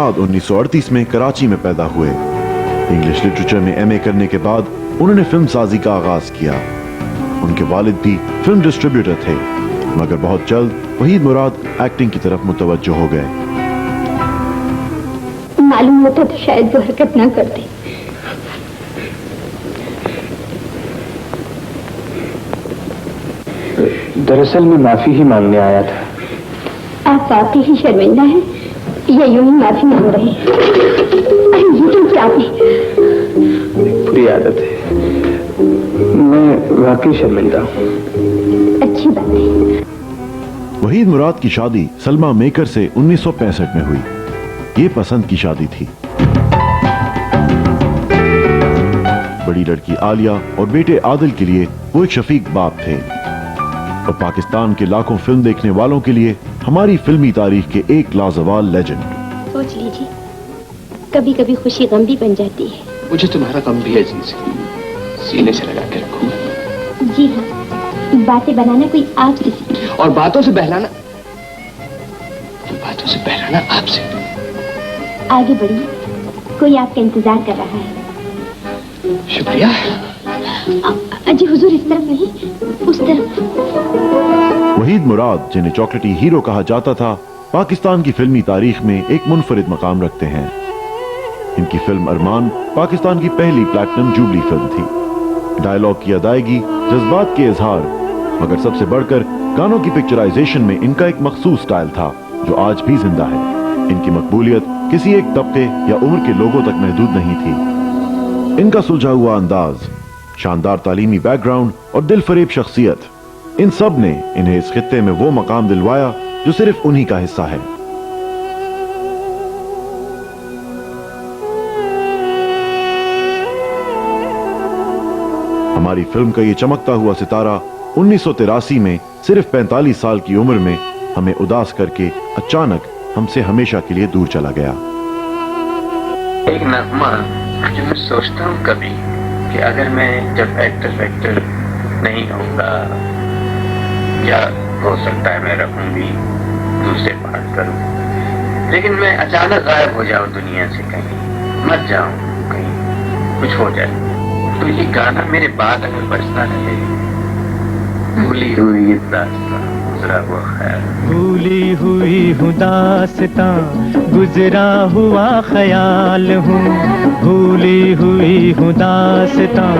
मुराद 1938 में कराची में पैदा हुए। इंग्लिश लिटरेचर में एमए करने के बाद उन्होंने फिल्म साजी का आगाज किया। उनके वालिद भी फिल्म डिस्ट्रीब्यूटर थे, मगर बहुत जल्द वहीद मुराद एक्टिंग की तरफ मुतवज्जो हो गए। मालूम होता तो शायद वो हरकत ना करते। दरअसल मैं माफी ही मांगने आया था। आप वाकई ही शर्मिंदा हैं या यूं ही माफी मांग रहे हैं? अरे ये तो क्या आपने? बुरी आदत है, मैं वाकई शर्मिंदा हूँ। अच्छी बात है। वहीद मुराद की शादी सलमा मेकर से 1965 में हुई। ये पसंद की शादी थी। बड़ी लड़की आलिया और बेटे आदिल के लिए वो एक शफीक बाप थे, और पाकिस्तान के लाखों फिल्म देखने वालों के लिए हमारी फिल्मी तारीख के एक लाजवाल लेजेंड। सोच लीजिए, कभी कभी खुशी गम भी बन जाती है। मुझे तुम्हारा गम भी है जिनसे, सीने से लगा के रखो। जी हाँ, बातें बनाना कोई आपसे सीखे, और बातों से बहलाना आपसे। आगे बढ़िए, कोई आपका इंतजार कर रहा है। शुक्रिया। अजी हुजूर, इस तरफ नहीं, उस तरफ। वहीद मुराद, जिन्हें चॉकलेटी हीरो कहा जाता था, पाकिस्तान की फिल्मी तारीख में एक मुनफरिद मकाम रखते हैं। इनकी फिल्म अरमान पाकिस्तान की पहली प्लैटिनम जुबली फिल्म थी। डायलॉग की अदायगी, जज्बात के इजहार, मगर सबसे बढ़कर गानों की पिक्चराइजेशन में इनका एक मखसूस स्टाइल था जो आज भी जिंदा है। इनकी मकबूलियत किसी एक तबके या उम्र के लोगों तक महदूद नहीं थी। इनका सुलझा हुआ अंदाज, शानदार तालीमी बैकग्राउंड और दिलफरेब शख्सियत, इन सब ने इन्हें इस खित्ते में वो मकाम दिलवाया जो सिर्फ उन्हीं का हिस्सा है। हमारी फिल्म का ये चमकता हुआ सितारा 1983 में सिर्फ 45 साल की उम्र में हमें उदास करके अचानक हमसे हमेशा के लिए दूर चला गया। एक नगमा जो मैं सोचता हूँ कभी कि अगर मैं जब एक्टर नहीं होऊंगा, या हो सकता है मैं रहूंगी दूसरे पार्ट करूं, लेकिन मैं अचानक गायब हो जाऊं दुनिया से, कहीं मर जाऊं, कहीं कुछ हो जाए, तो ये गाना मेरे बाद अगर बजता रहे, भूली हुई दास्तां गुजरा हुआ ख्याल, भूली हुई हूँ दास्तां गुजरा हुआ ख्याल हूँ, भूली हुई हूँ दास्तां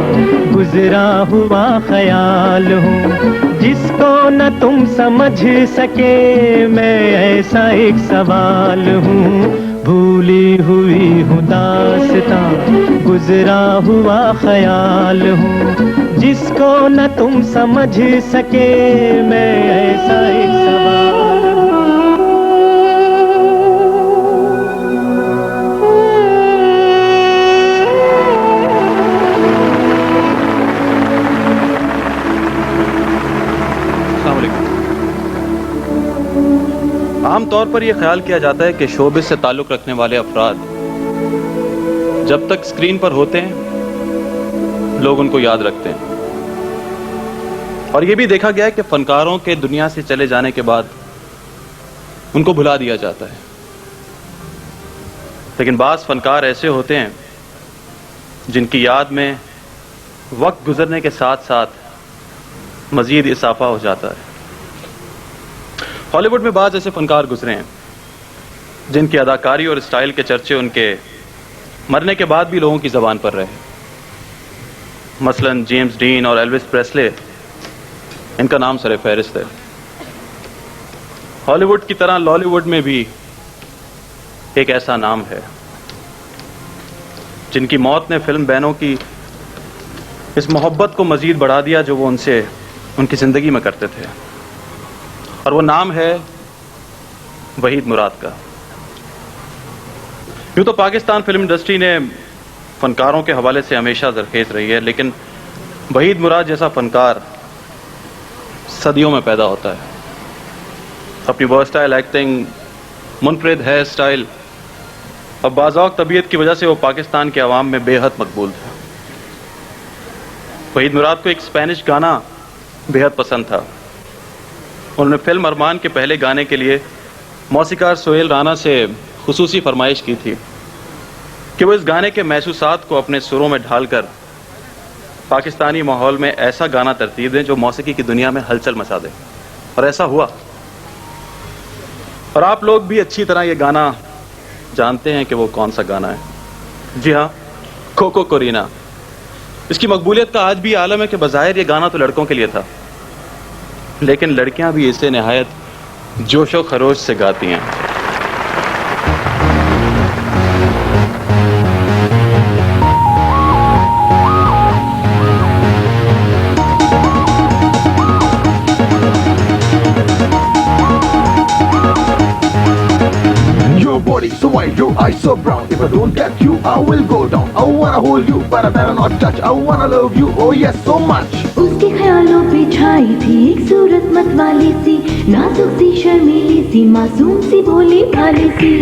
गुजरा हुआ ख्याल हूँ, जिसको न तुम समझ सके मैं ऐसा एक सवाल हूँ, भूली हुई हूँ दास्तां गुजरा हुआ ख्याल हूँ, जिसको न तुम समझ सके मैं ऐसा एक सवाल हूँ। आमतौर पर यह ख्याल किया जाता है कि शोबिस से ताल्लुक़ रखने वाले अफराद जब तक स्क्रीन पर होते हैं लोग उनको याद रखते हैं, और यह भी देखा गया है कि फनकारों के दुनिया से चले जाने के बाद उनको भुला दिया जाता है। लेकिन बाज़ फनकार ऐसे होते हैं जिनकी याद में वक्त गुजरने के साथ साथ मजीद इजाफा हो जाता है। हॉलीवुड में बाज़ ऐसे फनकार गुजरे हैं जिनकी अदाकारी और स्टाइल के चर्चे उनके मरने के बाद भी लोगों की ज़बान पर रहे। मसलन जेम्स डीन और एल्विस प्रेस्ले, इनका नाम सरे फहरिस्त है। हॉलीवुड की तरह लॉलीवुड में भी एक ऐसा नाम है जिनकी मौत ने फिल्म बैनों की इस मोहब्बत को मजीद बढ़ा दिया जो वो उनसे उनकी ज़िंदगी में करते थे, और वो नाम है वहीद मुराद का। यूं तो पाकिस्तान फिल्म इंडस्ट्री ने फनकारों के हवाले से हमेशा ज़रखेज़ रही है, लेकिन वहीद मुराद जैसा फनकार सदियों में पैदा होता है। अपनी वर्सटाइल एक्टिंग, मुनफरिद हेयर स्टाइल और बाज़ौक़ तबीयत की वजह से वो पाकिस्तान के अवाम में बेहद मकबूल थे। वहीद मुराद को एक स्पेनिश गाना बेहद पसंद था। उन्होंने फिल्म अरमान के पहले गाने के लिए मौसीकार सोहेल राना से खुसूसी फरमाइश की थी कि वो इस गाने के महसूसात को अपने सुरों में ढालकर पाकिस्तानी माहौल में ऐसा गाना तरतीब दें जो मौसीकी की दुनिया में हलचल मचा दे, और ऐसा हुआ। और आप लोग भी अच्छी तरह ये गाना जानते हैं कि वो कौन सा गाना है। जी हाँ, कोको कोरीना। इसकी मकबूलियत का आज भी आलम है कि बज़ाहिर ये गाना तो लड़कों के लिए था, लेकिन लड़कियां भी इसे निहायत जोशो खरोश से गाती हैं। So wide, your eyes so brown. If I don't get you, I will go down. I wanna hold you, but I better not touch. I wanna love you, oh yes, so much. उसके ख्यालों पे छाई थी एक सूरत मत वाली सी, नाजुक सी शर्मीली सी, मासूम सी भोली भाली सी।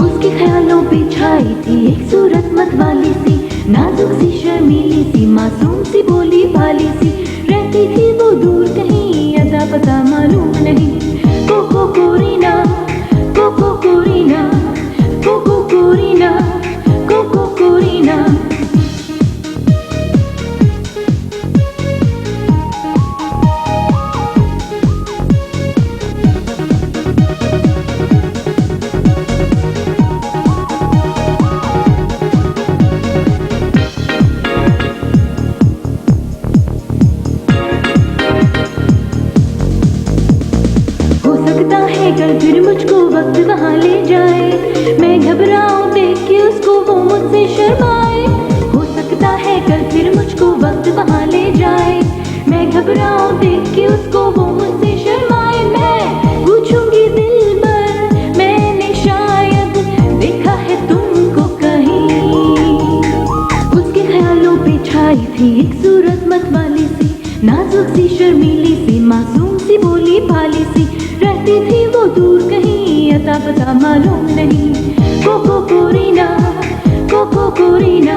उसके ख्यालों पे छाई थी एक सूरत मत वाली सी, नाजुक सी शर्मीली सी, मासूम सी भोली भाली सी। रहती थी वो दूर कहीं, अता पता मालूम नहीं। कोको कोरीना, कोको कोरीना, कोको कोरीना, कोको कोरीना। कल फिर मुझको वक्त वहाँ ले जाए, मैं घबराऊं देख के उसको वो मुझसे शर्माए। हो सकता है कल फिर मुझको वक्त वहाँ ले जाए, मैं घबराऊं देख के उसको वो मुझसे शर्माए। मैं पूछूंगी दिल पर, मैंने शायद देखा है तुमको कहीं। उसके ख्यालों पे छाई थी एक सूरत मत वाली सी, नाजुक सी शर्मीली सी, मासूम सी भोली भाली सी। रहती थी वो दूर कहीं, अता पता मालूम नहीं। कोको कोरीना, कोको कोरीना,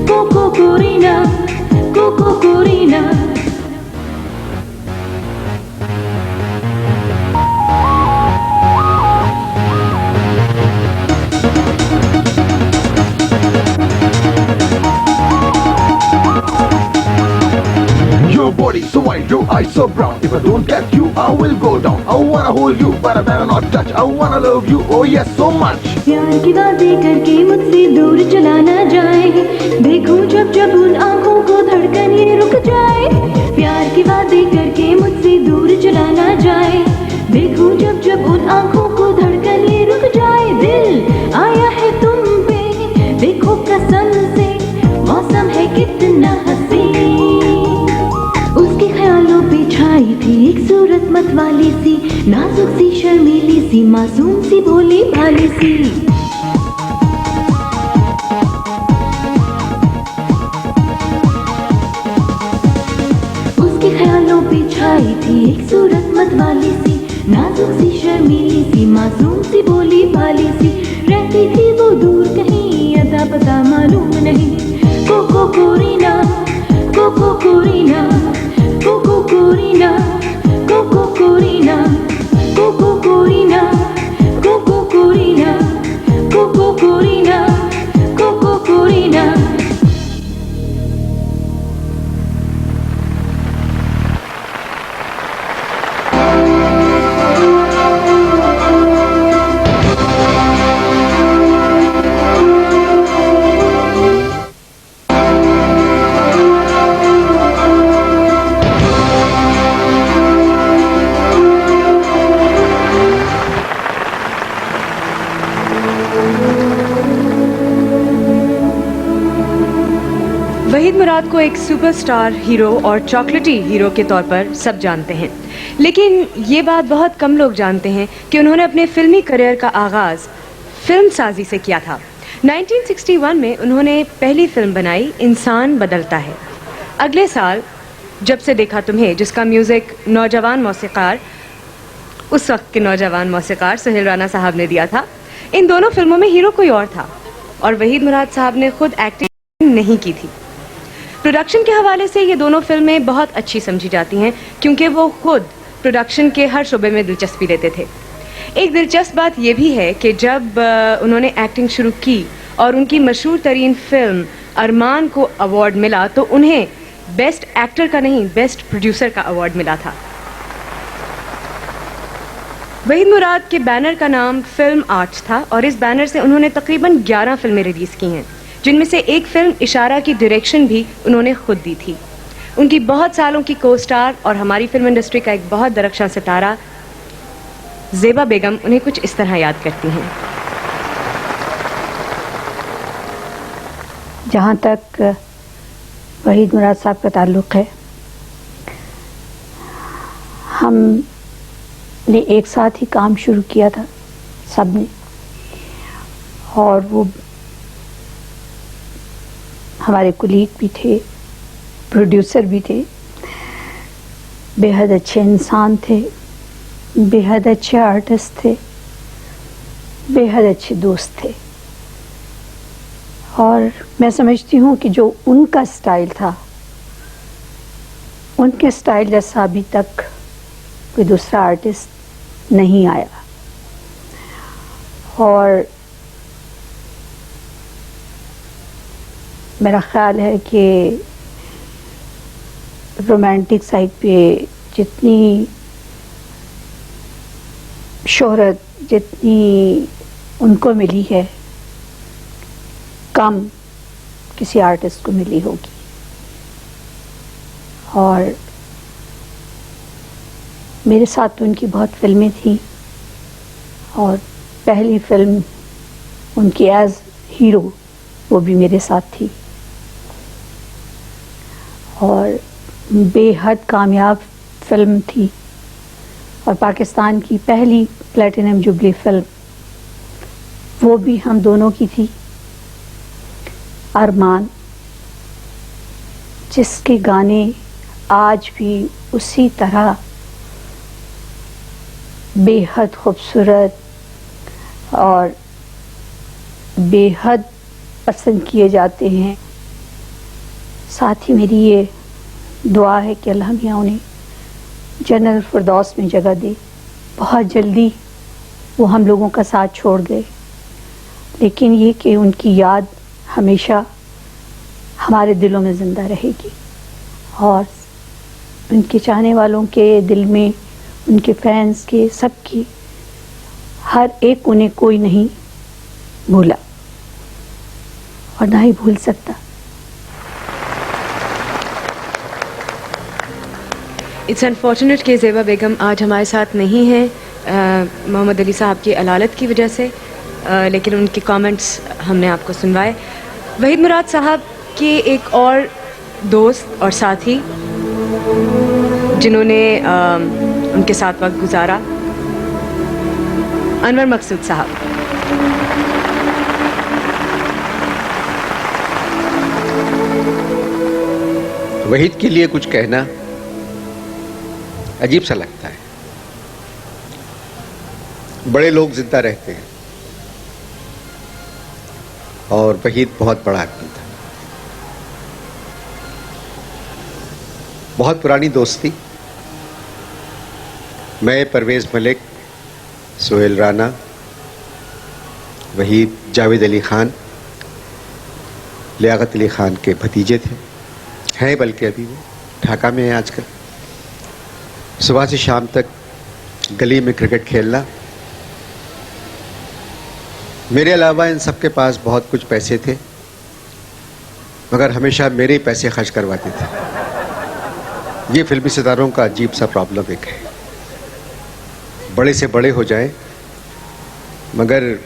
कोको कोरीना, कोको कोरीना। Your body so wide, your eyes so brown. If I don't get you, I will go down. I wanna hold you, but I better not touch. I wanna love you, oh yes, so much. प्यार की बातें करके मुझसे दूर चला ना जाए, देखूं जब जब उन आँखों को धड़कन ये रुक जाए। प्यार की बातें करके मुझसे दूर चला ना जाए, देखूं जब जब उन आँखों को धड़कन ये रुक जाए। दिल आया है तुम पे, देखो कसम से, मौसम है कितना हसीन। उसके ख्यालों पे छाई थी एक सूरत मत वाली सी, नाजुक सी शर्मीली सी, मासूम सी भोली भाली सी। उसके ख्यालों पे छाई थी एक सूरत मत वाली सी, नाजुक सी शर्मीली सी, मासूम सी भोली भाली सी। रहती थी वो दूर कहीं, अता पता मालूम नहीं। कोको कोरीना, कोको कोरीना, कोको कोरीना, कोको कोरीना, कोको कोरीना, कोको कोरीना, कोको कोरीना, कोको कोरीना। वहीद मुराद को एक सुपरस्टार हीरो और चॉकलेटी हीरो के तौर पर सब जानते हैं, लेकिन ये बात बहुत कम लोग जानते हैं कि उन्होंने अपने फिल्मी करियर का आगाज़ फिल्म साजी से किया था। 1961 में उन्होंने पहली फिल्म बनाई इंसान बदलता है। अगले साल जब से देखा तुम्हें, जिसका म्यूज़िक नौजवान मौसीकार, उस वक्त के नौजवान मौसीकार सुहेल राना साहब ने दिया था। इन दोनों फिल्मों में हीरो कोई और था और वहीद मुराद साहब ने खुद एक्टिंग नहीं की थी। प्रोडक्शन के हवाले से ये दोनों फिल्में बहुत अच्छी समझी जाती हैं क्योंकि वो खुद प्रोडक्शन के हर शोबे में दिलचस्पी लेते थे। एक दिलचस्प बात यह भी है कि जब उन्होंने एक्टिंग शुरू की और उनकी मशहूर तरीन फिल्म अरमान को अवार्ड मिला तो उन्हें बेस्ट एक्टर का नहीं, बेस्ट प्रोड्यूसर का अवार्ड मिला था। वहीद मुराद के बैनर का नाम फिल्म आर्ट्स था और इस बैनर से उन्होंने तकरीबन 11 फिल्में रिलीज की हैं, जिनमें से एक फिल्म इशारा की डायरेक्शन भी उन्होंने खुद दी थी। उनकी बहुत सालों की को स्टार और हमारी फिल्म इंडस्ट्री का एक बहुत दरख्शां सितारा ज़ेबा बेगम उन्हें कुछ इस तरह याद करती हैं। जहाँ तक वहीद मुराद साहब का ताल्लुक़ है, हमने एक साथ ही काम शुरू किया था सब ने, और वो हमारे कुलीग भी थे, प्रोड्यूसर भी थे, बेहद अच्छे इंसान थे, बेहद अच्छे आर्टिस्ट थे, बेहद अच्छे दोस्त थे। और मैं समझती हूँ कि जो उनका स्टाइल था, उनके स्टाइल जैसा अभी तक कोई दूसरा आर्टिस्ट नहीं आया। और मेरा ख्याल है कि रोमांटिक साइड पे जितनी शोहरत जितनी उनको मिली है, कम किसी आर्टिस्ट को मिली होगी। और मेरे साथ तो उनकी बहुत फिल्में थी और पहली फिल्म उनकी एज हीरो वो भी मेरे साथ थी और बेहद कामयाब फिल्म थी। और पाकिस्तान की पहली प्लेटिनम जुबली फिल्म वो भी हम दोनों की थी, अरमान, जिसके गाने आज भी उसी तरह बेहद खूबसूरत और बेहद पसंद किए जाते हैं। साथ ही मेरी ये दुआ है कि अल्लाह मियाँ उन्हें जन्नत फिरदौस में जगह दे। बहुत जल्दी वो हम लोगों का साथ छोड़ गए, लेकिन ये कि उनकी याद हमेशा हमारे दिलों में ज़िंदा रहेगी और उनके चाहने वालों के दिल में, उनके फैंस के, सबकी, हर एक उन्हें कोई नहीं भूला और ना ही भूल सकता। इट्स अनफॉर्चुनेट कि ज़ेबा बेगम आज हमारे साथ नहीं हैं मोहम्मद अली साहब की अलालत की वजह से, लेकिन उनके कमेंट्स हमने आपको सुनवाए। वहीद मुराद साहब के एक और दोस्त और साथी जिन्होंने उनके साथ वक्त गुजारा, अनवर मकसूद साहब। वहीद के लिए कुछ कहना अजीब सा लगता है। बड़े लोग जिंदा रहते हैं और वहीद बहुत बड़ा आदमी था। बहुत पुरानी दोस्ती, मैं, परवेज मलिक, सोहेल राना, वहीद जावेद अली खान, लियाकत अली खान के भतीजे थे, हैं बल्कि अभी वो ढाका में है आजकल। सुबह से शाम तक गली में क्रिकेट खेलना। मेरे अलावा इन सबके पास बहुत कुछ पैसे थे, मगर हमेशा मेरे ही पैसे खर्च करवाते थे। ये फिल्मी सितारों का अजीब सा प्रॉब्लम एक है, बड़े से बड़े हो जाए मगर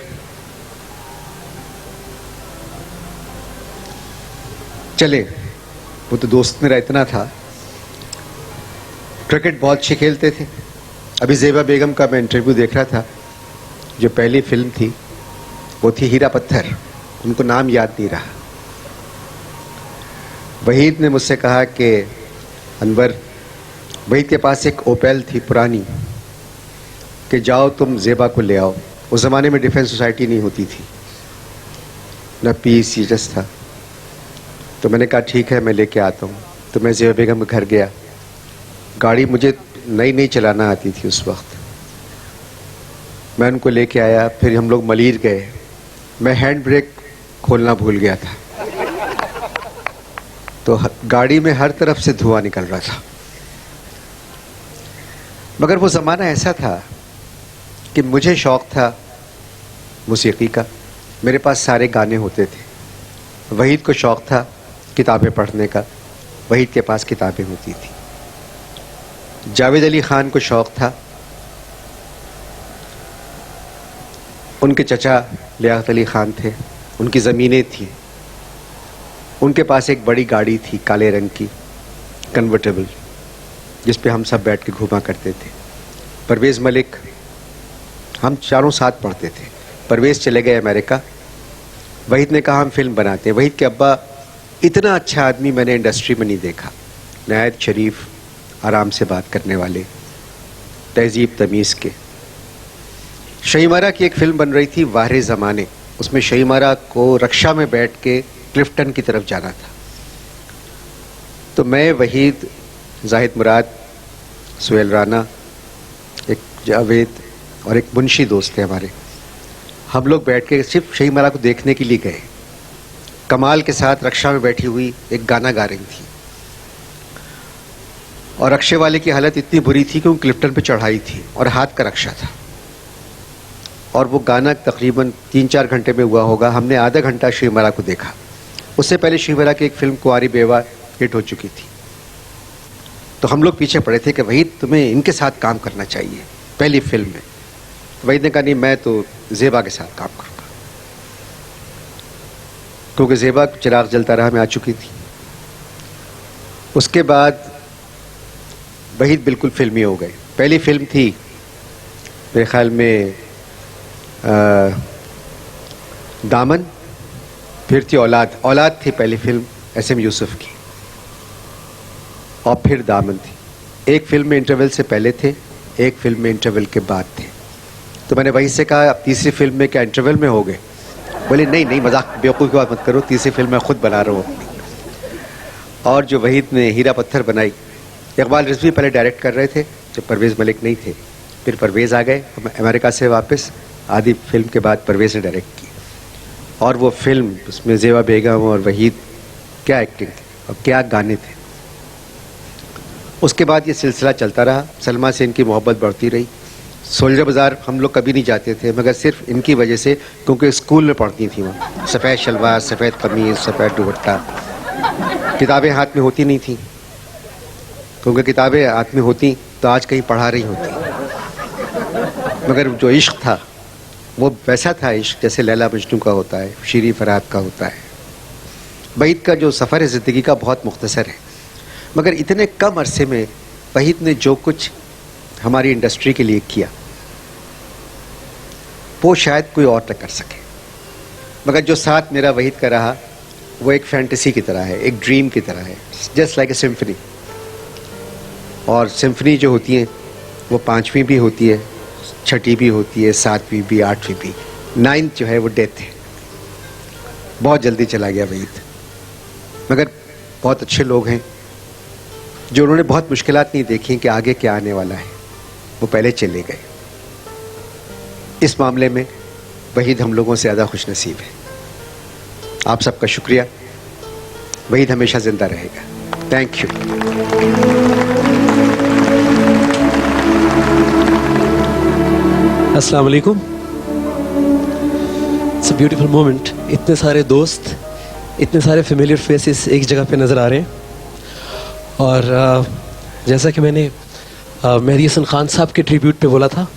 चले। वो तो दोस्त मेरा इतना था, क्रिकेट बहुत अच्छे खेलते थे। अभी ज़ेबा बेगम का मैं इंटरव्यू देख रहा था, जो पहली फिल्म थी वो थी हीरा पत्थर, उनको नाम याद नहीं रहा। वहीद ने मुझसे कहा कि अनवर, वहीद के पास एक ओपेल थी पुरानी, कि जाओ तुम ज़ेबा को ले आओ। उस ज़माने में डिफेंस सोसाइटी नहीं होती थी, न PCHS था, तो मैंने कहा ठीक है मैं लेके आता हूँ। तो मैं ज़ेबा बेगम के घर गया। गाड़ी मुझे नई नई चलाना आती थी उस वक्त। मैं उनको लेके आया, फिर हम लोग मलीर गए। मैं हैंड ब्रेक खोलना भूल गया था, तो गाड़ी में हर तरफ से धुआं निकल रहा था। मगर वो ज़माना ऐसा था कि मुझे शौक़ था मौसीकी का, मेरे पास सारे गाने होते थे। वहीद को शौक़ था किताबें पढ़ने का, वहीद के पास किताबें होती थी। जावेद अली ख़ान को शौक़ था, उनके चचा लियाकत अली ख़ान थे, उनकी ज़मीनें थी, उनके पास एक बड़ी गाड़ी थी काले रंग की कन्वर्टेबल, जिस पे हम सब बैठ के घूमा करते थे। परवेज़ मलिक, हम चारों साथ पढ़ते थे। परवेज़ चले गए अमेरिका। वहीद ने कहा हम फिल्म बनाते हैं। वहीद के अब्बा इतना अच्छा आदमी मैंने इंडस्ट्री में नहीं देखा, नहायत शरीफ, आराम से बात करने वाले, तहजीब तमीज़ के। शहीमारा की एक फिल्म बन रही थी वाहरे ज़माने, उसमें शहीमारा को रक्षा में बैठ के क्लिफ्टन की तरफ जाना था। तो मैं, वहीद, जाहिद मुराद, सुहेल राना, एक जावेद और एक मुंशी दोस्त थे हमारे, हम लोग बैठ के सिर्फ शहीमारा को देखने के लिए गए। कमाल के साथ रक्षा में बैठी हुई एक गाना गा रही थी और रक्षे वाले की हालत इतनी बुरी थी कि वो क्लिफ्टन पे चढ़ाई थी और हाथ का रक्षा था। और वो गाना तकरीबन 3-4 घंटे में हुआ होगा। हमने आधा घंटा शहीमारा को देखा। उससे पहले शहीमारा की एक फिल्म कुंवारी बेवा हिट हो चुकी थी। तो हम लोग पीछे पड़े थे कि वहीद तुम्हें इनके साथ काम करना चाहिए पहली फिल्म में। वहीद ने कहा नहीं, मैं तो ज़ेबा के साथ काम करूँगा, क्योंकि ज़ेबा चिराग जलता रहा में आ चुकी थी। उसके बाद वहीद बिल्कुल फिल्मी हो गए। पहली फिल्म थी मेरे ख्याल में दामन, फिर थी औलाद। औलाद थी पहली फिल्म एस.एम. यूसुफ की, और फिर दामन थी। एक फिल्म में इंटरवल से पहले थे, एक फिल्म में इंटरवल के बाद थे। तो मैंने वहीं से कहा अब तीसरी फिल्म में क्या इंटरवल में हो गए? बोले नहीं नहीं, मजाक बेवकूफ़ की बात मत करो, तीसरी फिल्म मैं खुद बना रहा हूँ। और जो वहीद ने हीरा पत्थर बनाई, इकबाल रिजवी पहले डायरेक्ट कर रहे थे जब परवेज़ मलिक नहीं थे, फिर परवेज़ आ गए अमेरिका से वापस। आधी फिल्म के बाद परवेज़ ने डायरेक्ट की, और वो फिल्म उसमें ज़ेबा बेगम और वहीद, क्या एक्टिंग थी और क्या गाने थे। उसके बाद ये सिलसिला चलता रहा। सलमा से इनकी मोहब्बत बढ़ती रही। सोल्जर बाज़ार हम लोग कभी नहीं जाते थे, मगर सिर्फ इनकी वजह से, क्योंकि स्कूल में पढ़ती थी वहाँ। सफ़ेद शलवार, सफ़ेद कमीज़, सफ़ेद दुपट्टा। किताबें हाथ में होती नहीं थी, क्योंकि किताबें हाथ में होती तो आज कहीं पढ़ा रही होती। मगर जो इश्क था वो वैसा था इश्क जैसे लैला मजनू का होता है, शीरी फरहाद का होता है। वहीद का जो सफ़र ज़िंदगी का बहुत मुख्तसर है, मगर इतने कम अरसे में वहीद ने जो कुछ हमारी इंडस्ट्री के लिए किया वो शायद कोई और न कर सके। मगर जो साथ मेरा वहीद का रहा वो एक फैंटेसी की तरह है, एक ड्रीम की तरह है, जस्ट लाइक ए सिम्फनी। और सिम्फनी जो होती है वो 5वीं भी होती है, 6ठी भी होती है, 7वीं भी, 8वीं भी। 9th जो है वो डेथ है। बहुत जल्दी चला गया वहीद, मगर बहुत अच्छे लोग हैं जो उन्होंने बहुत मुश्किलात नहीं देखी कि आगे क्या आने वाला है, वो पहले चले गए। इस मामले में वहीद हम लोगों से ज़्यादा खुशनसीब है। आप सबका शुक्रिया। वहीद हमेशा ज़िंदा रहेगा। Thank you. अस्सलाम वालेकुम। It's a beautiful moment. इतने सारे दोस्त, इतने सारे फेमिलियर फेसेस एक जगह पे नज़र आ रहे हैं। और जैसा कि मैंने मेहदी हसन खान साहब के ट्रिब्यूट पे बोला था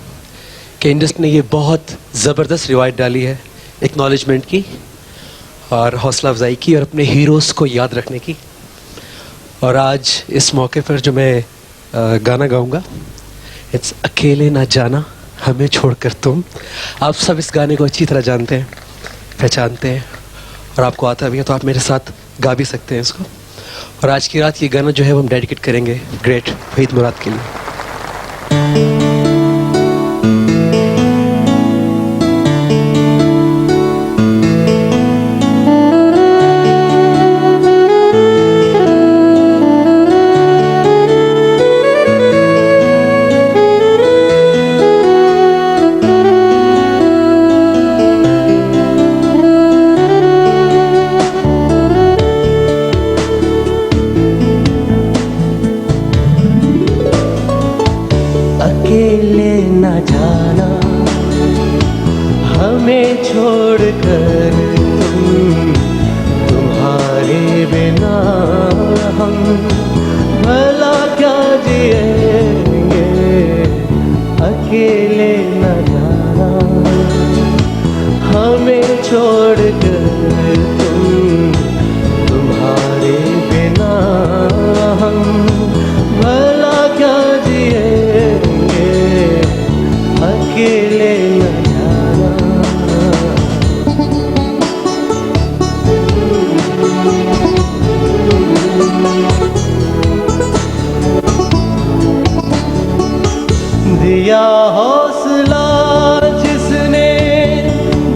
कि इंडस्ट्री ने ये बहुत ज़बरदस्त रिवायत डाली है एक्नॉलेजमेंट की और हौसला अफजाई की और अपने हीरोज़ को याद रखने की। और आज इस मौके पर जो मैं गाना गाऊंगा, इट्स अकेले ना जाना हमें छोड़कर तुम। आप सब इस गाने को अच्छी तरह जानते हैं, पहचानते हैं, और आपको आता भी है तो आप मेरे साथ गा भी सकते हैं इसको। और आज की रात ये गाना जो है वो हम डेडिकेट करेंगे ग्रेट वहीद मुराद के लिए। हमें छोड़कर तुम्हारे बिना हम भला क्या जिएंगे, अकेले न जाना। हमें छोड़कर तुम्हारे बिना हम भला क्या जिएंगे, अकेले न जाना। दिया हौसला जिसने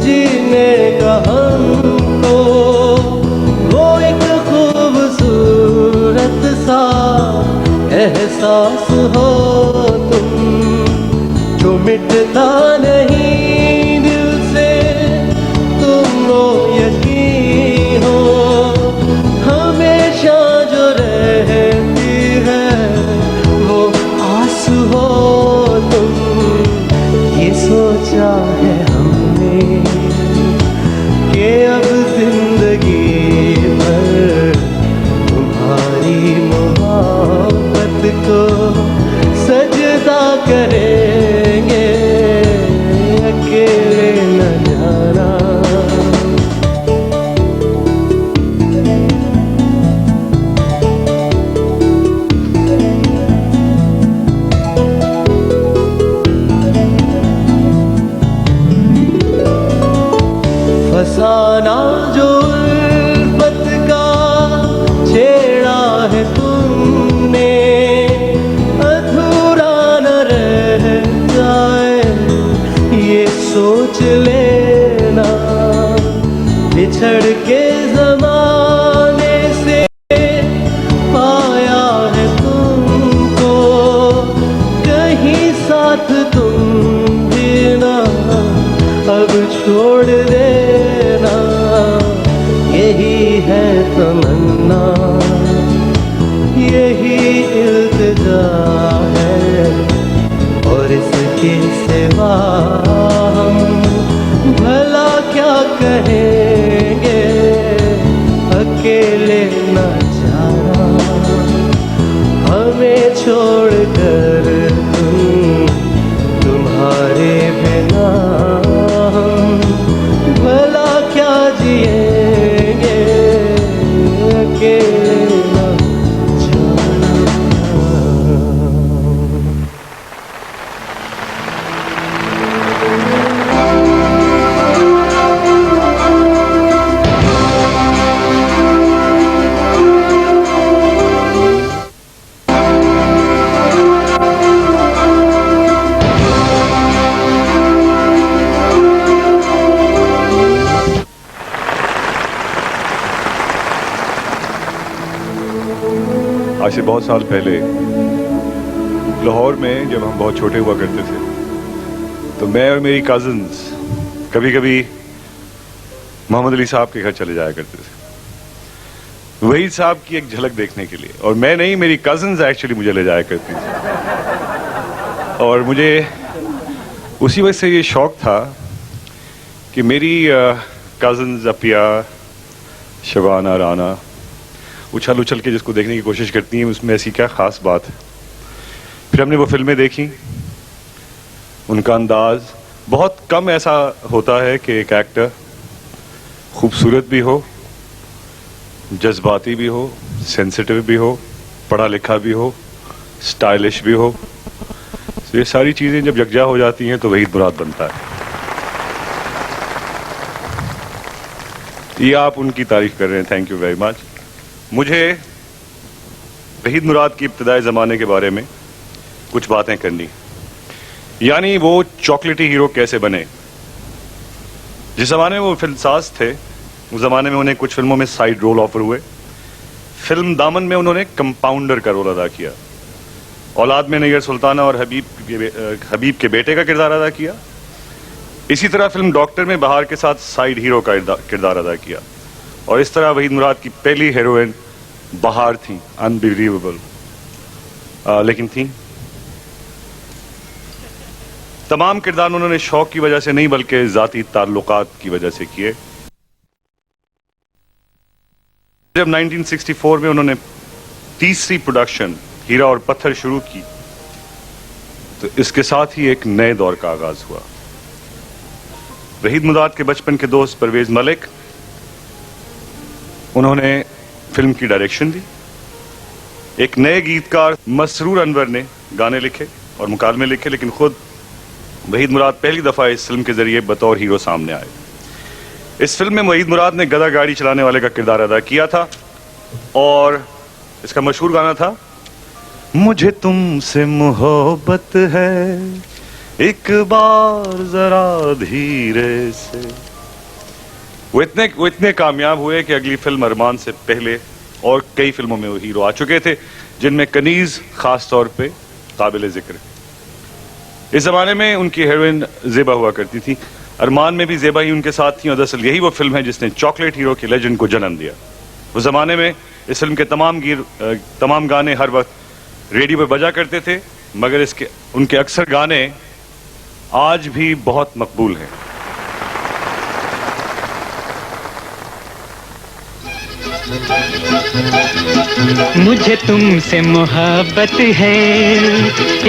जीने का हमको, वो एक खूबसूरत सा एहसास हो तुम, जो मिटता नहीं दिल से, तुम वो यकीन हो, हमेशा जो रहती है वो आस हो तुम। ये सोचा है हमने कि अब जिंदगी भर तुम्हारी मोहब्बत को सजदा करेंगे, अकेले न जाना। फसाना जो उल्फत का छेड़ा है तुमने, अधूरा न रह जाए ये सोच लेना। बिछड़ के ज़माने से पाया है तुमको, कहीं साथ तुम भी ना अब छोड़ देना। यही है तमन्ना, यही इल्तिजा है, और इसके सिवा हम भला क्या कहेंगे, अकेले न जाना। हमें छोड़कर तुम्हारे बिना हम भला क्या जिएंगे, अकेले न जाना। आज से बहुत साल पहले लाहौर में जब हम बहुत छोटे हुआ करते थे, तो मैं और मेरी कजिन्स कभी कभी मोहम्मद अली साहब के घर चले जाया करते थे, वहीद साहब की एक झलक देखने के लिए। और मैं नहीं, मेरी कजिन्स एक्चुअली मुझे ले जाया करती थी। और मुझे उसी वजह से ये शौक था कि मेरी कजिन्स अपिया, शबाना, राना उछल उछल के जिसको देखने की कोशिश करती हैं, उसमें ऐसी क्या ख़ास बात है। फिर हमने वो फिल्में देखी, उनका अंदाज बहुत कम ऐसा होता है कि एक एक्टर खूबसूरत भी हो, जज्बाती भी हो, सेंसिटिव भी हो, पढ़ा लिखा भी हो, स्टाइलिश भी हो। तो ये सारी चीज़ें जब यकजा हो जाती हैं तो वहीद मुराद बनता है। ये आप उनकी तारीफ कर रहे हैं, थैंक यू वेरी मच। मुझे वहीद मुराद की इब्तदाई ज़माने के बारे में कुछ बातें करनी, यानी वो चॉकलेटी हीरो कैसे बने। जिस ज़माने में वो फिल्मसाज थे, उस ज़माने में उन्हें कुछ फिल्मों में साइड रोल ऑफर हुए। फिल्म दामन में उन्होंने कंपाउंडर का रोल अदा किया। औलाद में नैयर सुल्ताना और हबीब के बेटे का किरदार अदा किया। इसी तरह फिल्म डॉक्टर में बहार के साथ साइड हीरो का किरदार अदा किया। और इस तरह वहीद मुराद की पहली हीरोइन बहार थी, अनबिलीवेबल लेकिन थी। तमाम किरदार उन्होंने शौक की वजह से नहीं बल्कि जाती ताल्लुकात की वजह से किए। जब 1964 में उन्होंने तीसरी प्रोडक्शन हीरा और पत्थर शुरू की तो इसके साथ ही एक नए दौर का आगाज हुआ। वहीद मुराद के बचपन के दोस्त परवेज मलिक, उन्होंने फिल्म की डायरेक्शन दी। एक नए गीतकार मसरूर अनवर ने गाने लिखे और मुकालमे लिखे, लेकिन खुद वहीद मुराद पहली दफा इस फिल्म के जरिए बतौर हीरो सामने आए। इस फिल्म में वहीद मुराद ने गधा गाड़ी चलाने वाले का किरदार अदा किया था और इसका मशहूर गाना था, मुझे तुमसे मोहब्बत है एक बार जरा धीरे से। वो इतने कामयाब हुए कि अगली फिल्म अरमान से पहले और कई फिल्मों में वो हीरो आ चुके थे, जिनमें कनीज खास तौर पे काबिल जिक्र। इस जमाने में उनकी हीरोइन ज़ेबा हुआ करती थी। अरमान में भी ज़ेबा ही उनके साथ थी और दरअसल यही वो फिल्म है जिसने चॉकलेट हीरो की लेजेंड को जन्म दिया। उस जमाने में इस फिल्म के तमाम गाने हर वक्त रेडियो पर बजा करते थे, मगर उनके अक्सर गाने आज भी बहुत मकबूल हैं। मुझे तुमसे मोहब्बत है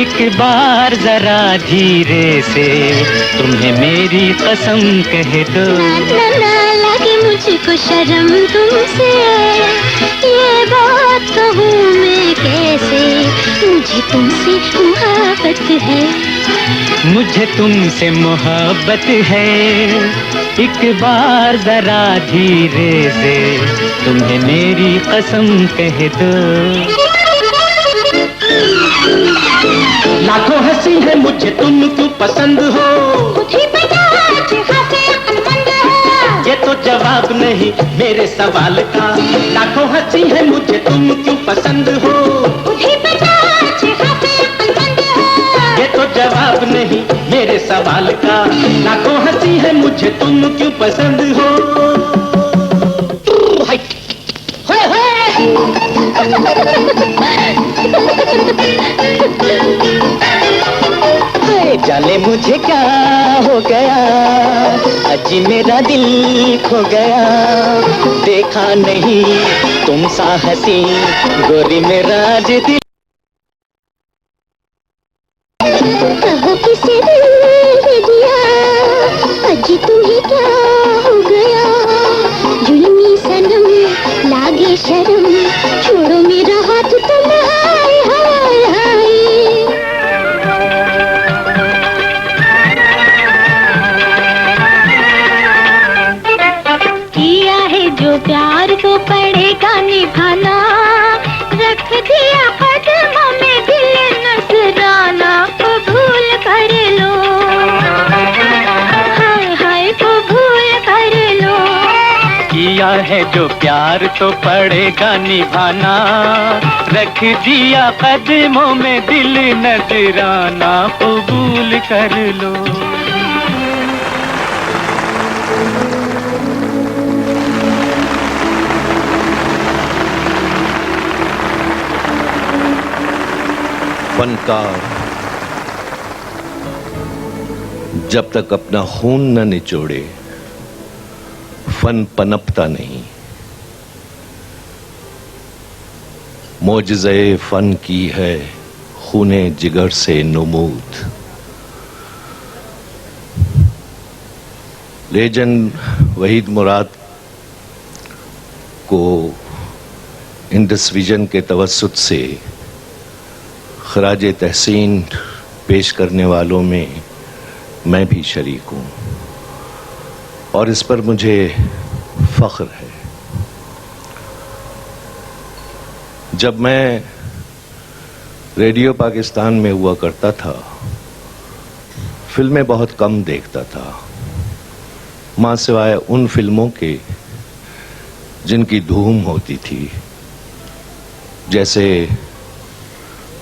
एक बार जरा धीरे से, तुम्हें मेरी कसम कह दो। ना लगे मुझको शर्म तुमसे, ये बात कहूँ मैं कैसे, मुझे तुमसे मोहब्बत है। मुझे तुमसे मोहब्बत है एक बार जरा धीरे से, तुम्हें मेरी कसम कह दो। लाखों हंसी है मुझे तुम क्यों पसंद हो, ये तो जवाब नहीं मेरे सवाल का। लाखों हंसी है मुझे तुम क्यों पसंद हो, ये तो जवाब नहीं मेरे सवाल का। लाखों हंसी है मुझे तुम क्यों पसंद हो। जाने मुझे क्या हो गया, अजी मेरा दिल खो गया। देखा नहीं तुम सा हंसी गोरी मेरा दिल। कहो किसे दिल दिया, अजी तुम्हें क्या हो गया। जुल्मी सनम लागे शर्म, छोड़ो मेरा हाथ तुम। हाय हाय हाय किया है जो प्यार तो पड़ेगा निभाना, रख दिया कदमों में दिल नजराना, कबूल कर लो। हाय हाय कबूल कर लो। किया है जो प्यार तो पड़ेगा निभाना, रख दिया कदमों में दिल नजराना, कबूल कर लो। फनकार जब तक अपना खून न निचोड़े फन पनपता नहीं। मोजज़े फन की है खूने जिगर से नुमूद। लेजेंड वहीद मुराद को इंडस विजन के तवस्सुत से खराज तहसीन पेश करने वालों में मैं भी शरीक हूँ और इस पर मुझे फख्र है। जब मैं रेडियो पाकिस्तान में हुआ करता था, फिल्में बहुत कम देखता था, मां सिवाय उन फिल्मों के जिनकी धूम होती थी, जैसे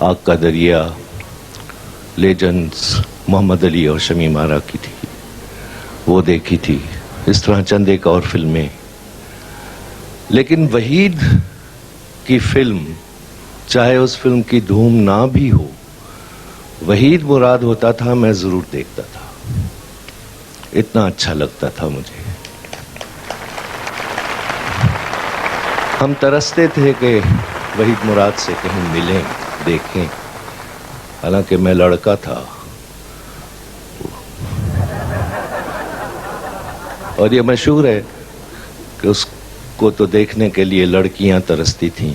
आग का दरिया, लेजेंड्स मोहम्मद अली और शमीम आरा की थी, वो देखी थी। इस तरह चंद एक और फिल्में। लेकिन वहीद की फिल्म, चाहे उस फिल्म की धूम ना भी हो, वहीद मुराद होता था मैं जरूर देखता था, इतना अच्छा लगता था मुझे। हम तरसते थे कि वहीद मुराद से कहीं मिलें, देखें, हालांकि मैं लड़का था और ये मशहूर है कि उसको तो देखने के लिए लड़कियां तरसती थीं।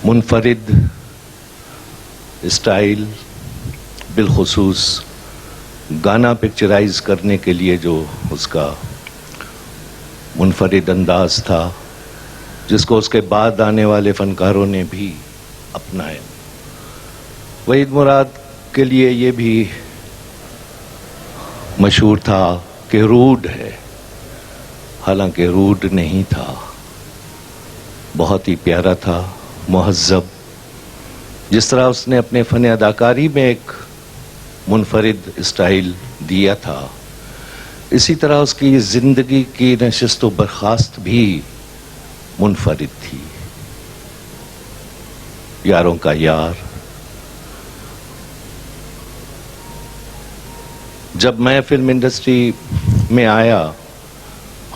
मुनफरिद स्टाइल, बिलखुसूस गाना पिक्चराइज करने के लिए जो उसका मुनफरिद अंदाज था, जिसको उसके बाद आने वाले फनकारों ने भी अपनाया। वहीद मुराद के लिए ये भी मशहूर था कि रूड है, हालांकि रूड नहीं था, बहुत ही प्यारा था, मुहज़्ज़ब। जिस तरह उसने अपने फन अदाकारी में एक मुनफरिद स्टाइल दिया था, इसी तरह उसकी जिंदगी की नशिस्त व बर्खास्त भी मुनफरिद थी। यारों का यार। जब मैं फिल्म इंडस्ट्री में आया,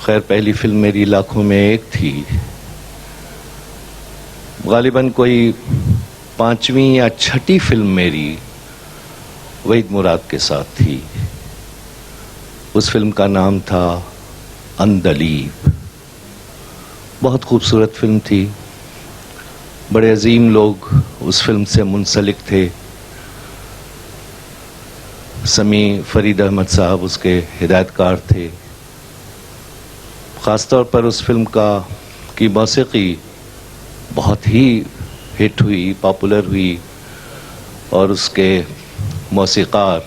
खैर पहली फिल्म मेरी लाखों में एक थी, गालिबन कोई 5वीं या 6ठी फिल्म मेरी वहीद मुराद के साथ थी। उस फिल्म का नाम था अंदलीब। बहुत खूबसूरत फिल्म थी, बड़े अजीम लोग उस फिल्म से मुंसलिक थे। समी फरीद अहमद साहब उसके हिदायतकार थे। ख़ासतौर पर उस फिल्म की मौसीकी बहुत ही हिट हुई, पॉपुलर हुई, और उसके मौसीकार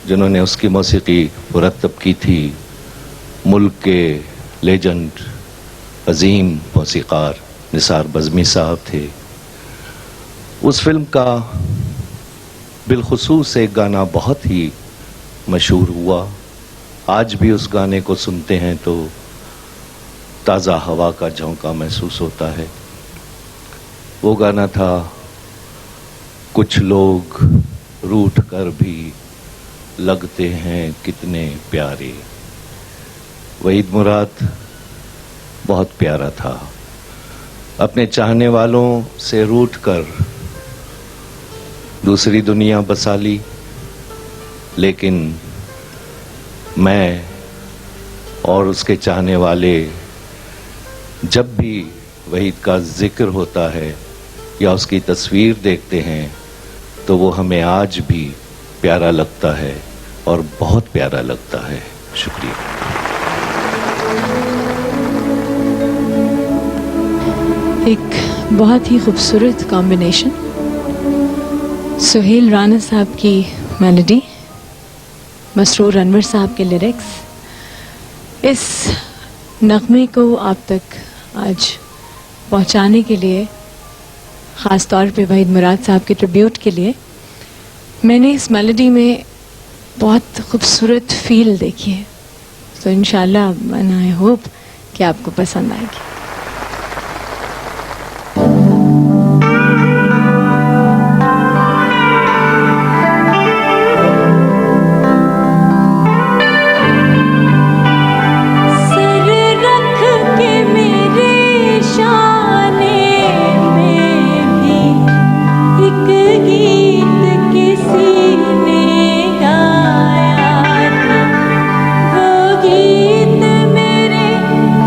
जिन्होंने उसकी मौसीकी मुरतब की थी, मुल्क के लेजेंड अजीम मौसीकार निसार बज़मी साहब थे। उस फिल्म का बिलखुसूस एक गाना बहुत ही मशहूर हुआ। आज भी उस गाने को सुनते हैं तो ताज़ा हवा का झोंका महसूस होता है। वो गाना था, कुछ लोग रूठ कर भी लगते हैं कितने प्यारे। वहीद मुराद बहुत प्यारा था। अपने चाहने वालों से रूठ कर दूसरी दुनिया बसा ली, लेकिन मैं और उसके चाहने वाले जब भी वहीद का जिक्र होता है या उसकी तस्वीर देखते हैं तो वो हमें आज भी प्यारा लगता है और बहुत प्यारा लगता है। शुक्रिया। एक बहुत ही खूबसूरत कॉम्बिनेशन, सुहेल राना साहब की मेलोडी, मसरूर अनवर साहब के लिरिक्स। इस नगमे को आप तक आज पहुंचाने के लिए, ख़ास तौर पे वहीद मुराद साहब के ट्रिब्यूट के लिए, मैंने इस मेलोडी में बहुत खूबसूरत फील देखी है। तो इंशाल्लाह एंड आई होप कि आपको पसंद आएगी।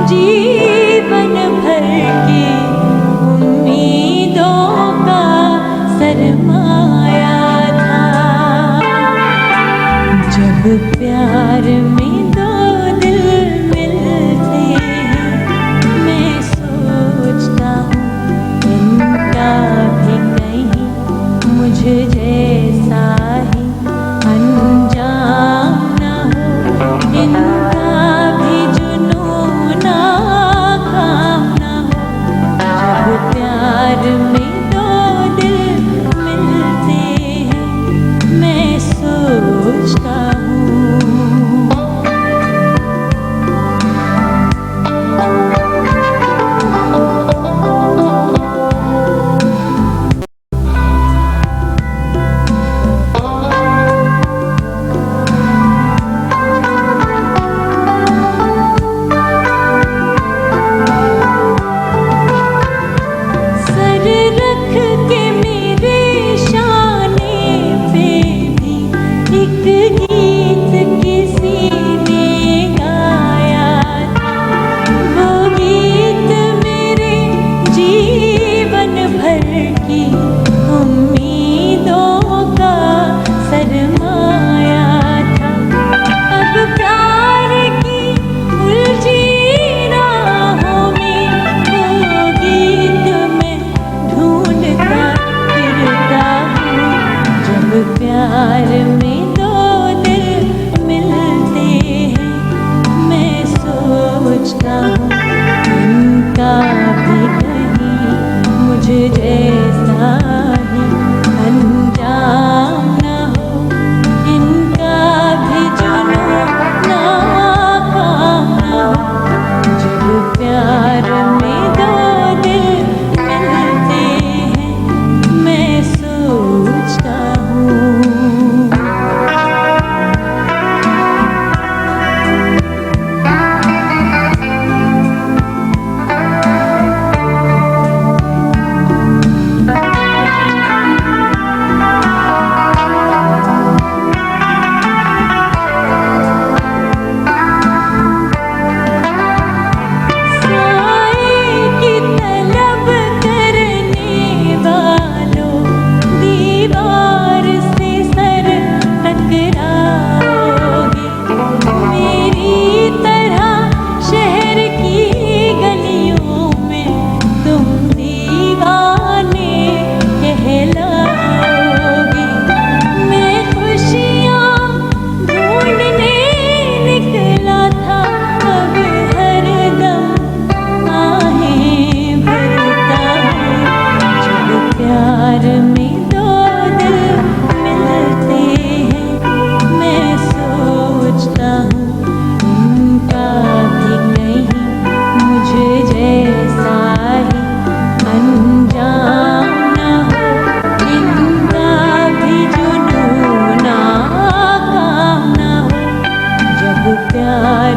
जीवन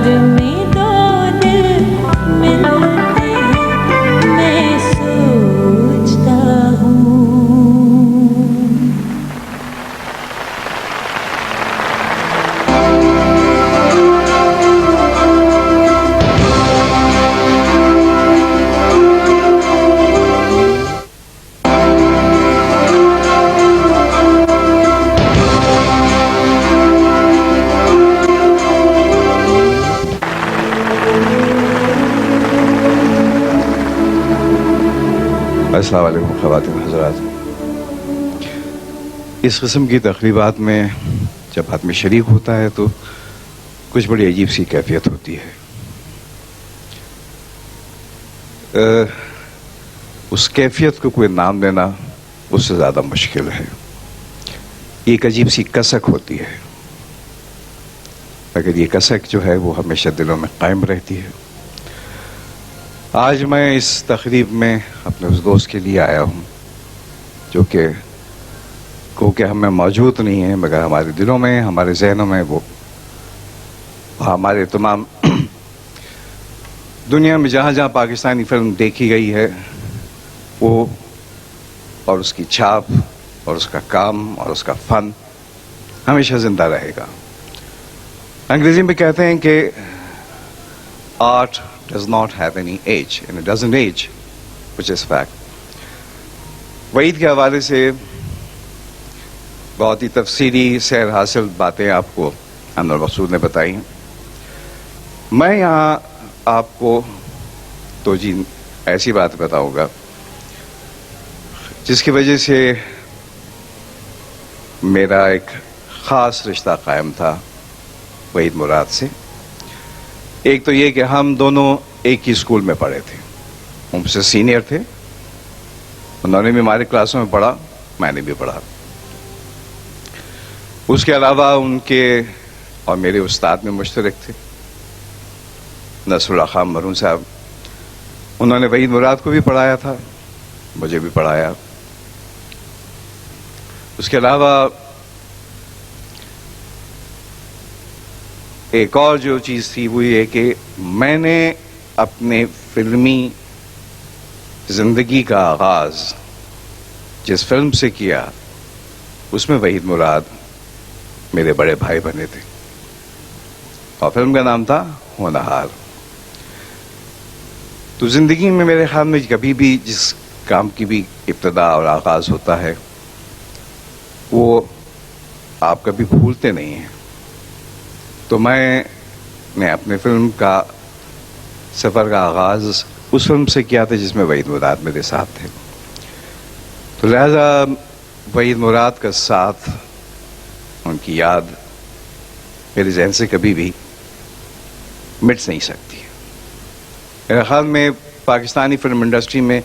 में दो दिल मिलते हैं मैं सोचता हूँ अस्सलाम वालेकुम ख़वातीन हज़रात। इस किस्म की तक़रीबात में जब आदमी शरीक होता है तो कुछ बड़ी अजीब सी कैफियत होती है। उस कैफियत को कोई नाम देना उससे ज़्यादा मुश्किल है। एक अजीब सी कसक होती है, मगर ये कसक जो है वो हमेशा दिलों में कायम रहती है। आज मैं इस तकरीब में अपने उस दोस्त के लिए आया हूँ जो कि हमें मौजूद नहीं है, मगर हमारे दिलों में, हमारे जहनों में वो हमारे तमाम दुनिया में जहाँ जहाँ पाकिस्तानी फिल्म देखी गई है वो और उसकी छाप और उसका काम और उसका फ़न हमेशा ज़िंदा रहेगा। अंग्रेज़ी में कहते हैं कि art does not have any age and it doesn't age, which is fact. Waheed के हवाले से बहुत ही तफसीली सैर हासिल बातें आपको अनवर मकसूद ने बताई। मैं यहाँ आपको तो जी ऐसी बात बताऊंगा जिसकी वजह से मेरा एक ख़ास रिश्ता कायम था वहीद मुराद से। एक तो ये कि हम दोनों एक ही स्कूल में पढ़े थे, उनसे सीनियर थे, उन्होंने भी हमारे क्लासों में पढ़ा, मैंने भी पढ़ा। उसके अलावा उनके और मेरे उस्ताद में मुश्तरक थे नसरुल्लाह खान मरून साहब। उन्होंने वहीद मुराद को भी पढ़ाया था, मुझे भी पढ़ाया। उसके अलावा एक और जो चीज़ थी वो ये कि मैंने अपने फिल्मी ज़िंदगी का आगाज़ जिस फिल्म से किया उसमें वहीद मुराद मेरे बड़े भाई बने थे और फिल्म का नाम था होनहार। तो ज़िंदगी में मेरे ख्याल में कभी भी जिस काम की भी इब्तिदा और आगाज़ होता है वो आप कभी भूलते नहीं हैं। तो मैंने अपने फिल्म का सफ़र का आगाज़ उस फिल्म से किया था जिसमें वहीद मुराद मेरे साथ थे। तो लिहाजा वहीद मुराद का साथ, उनकी याद मेरे जहन से कभी भी मिट नहीं सकती। मेरे ख्याल में पाकिस्तानी फिल्म इंडस्ट्री में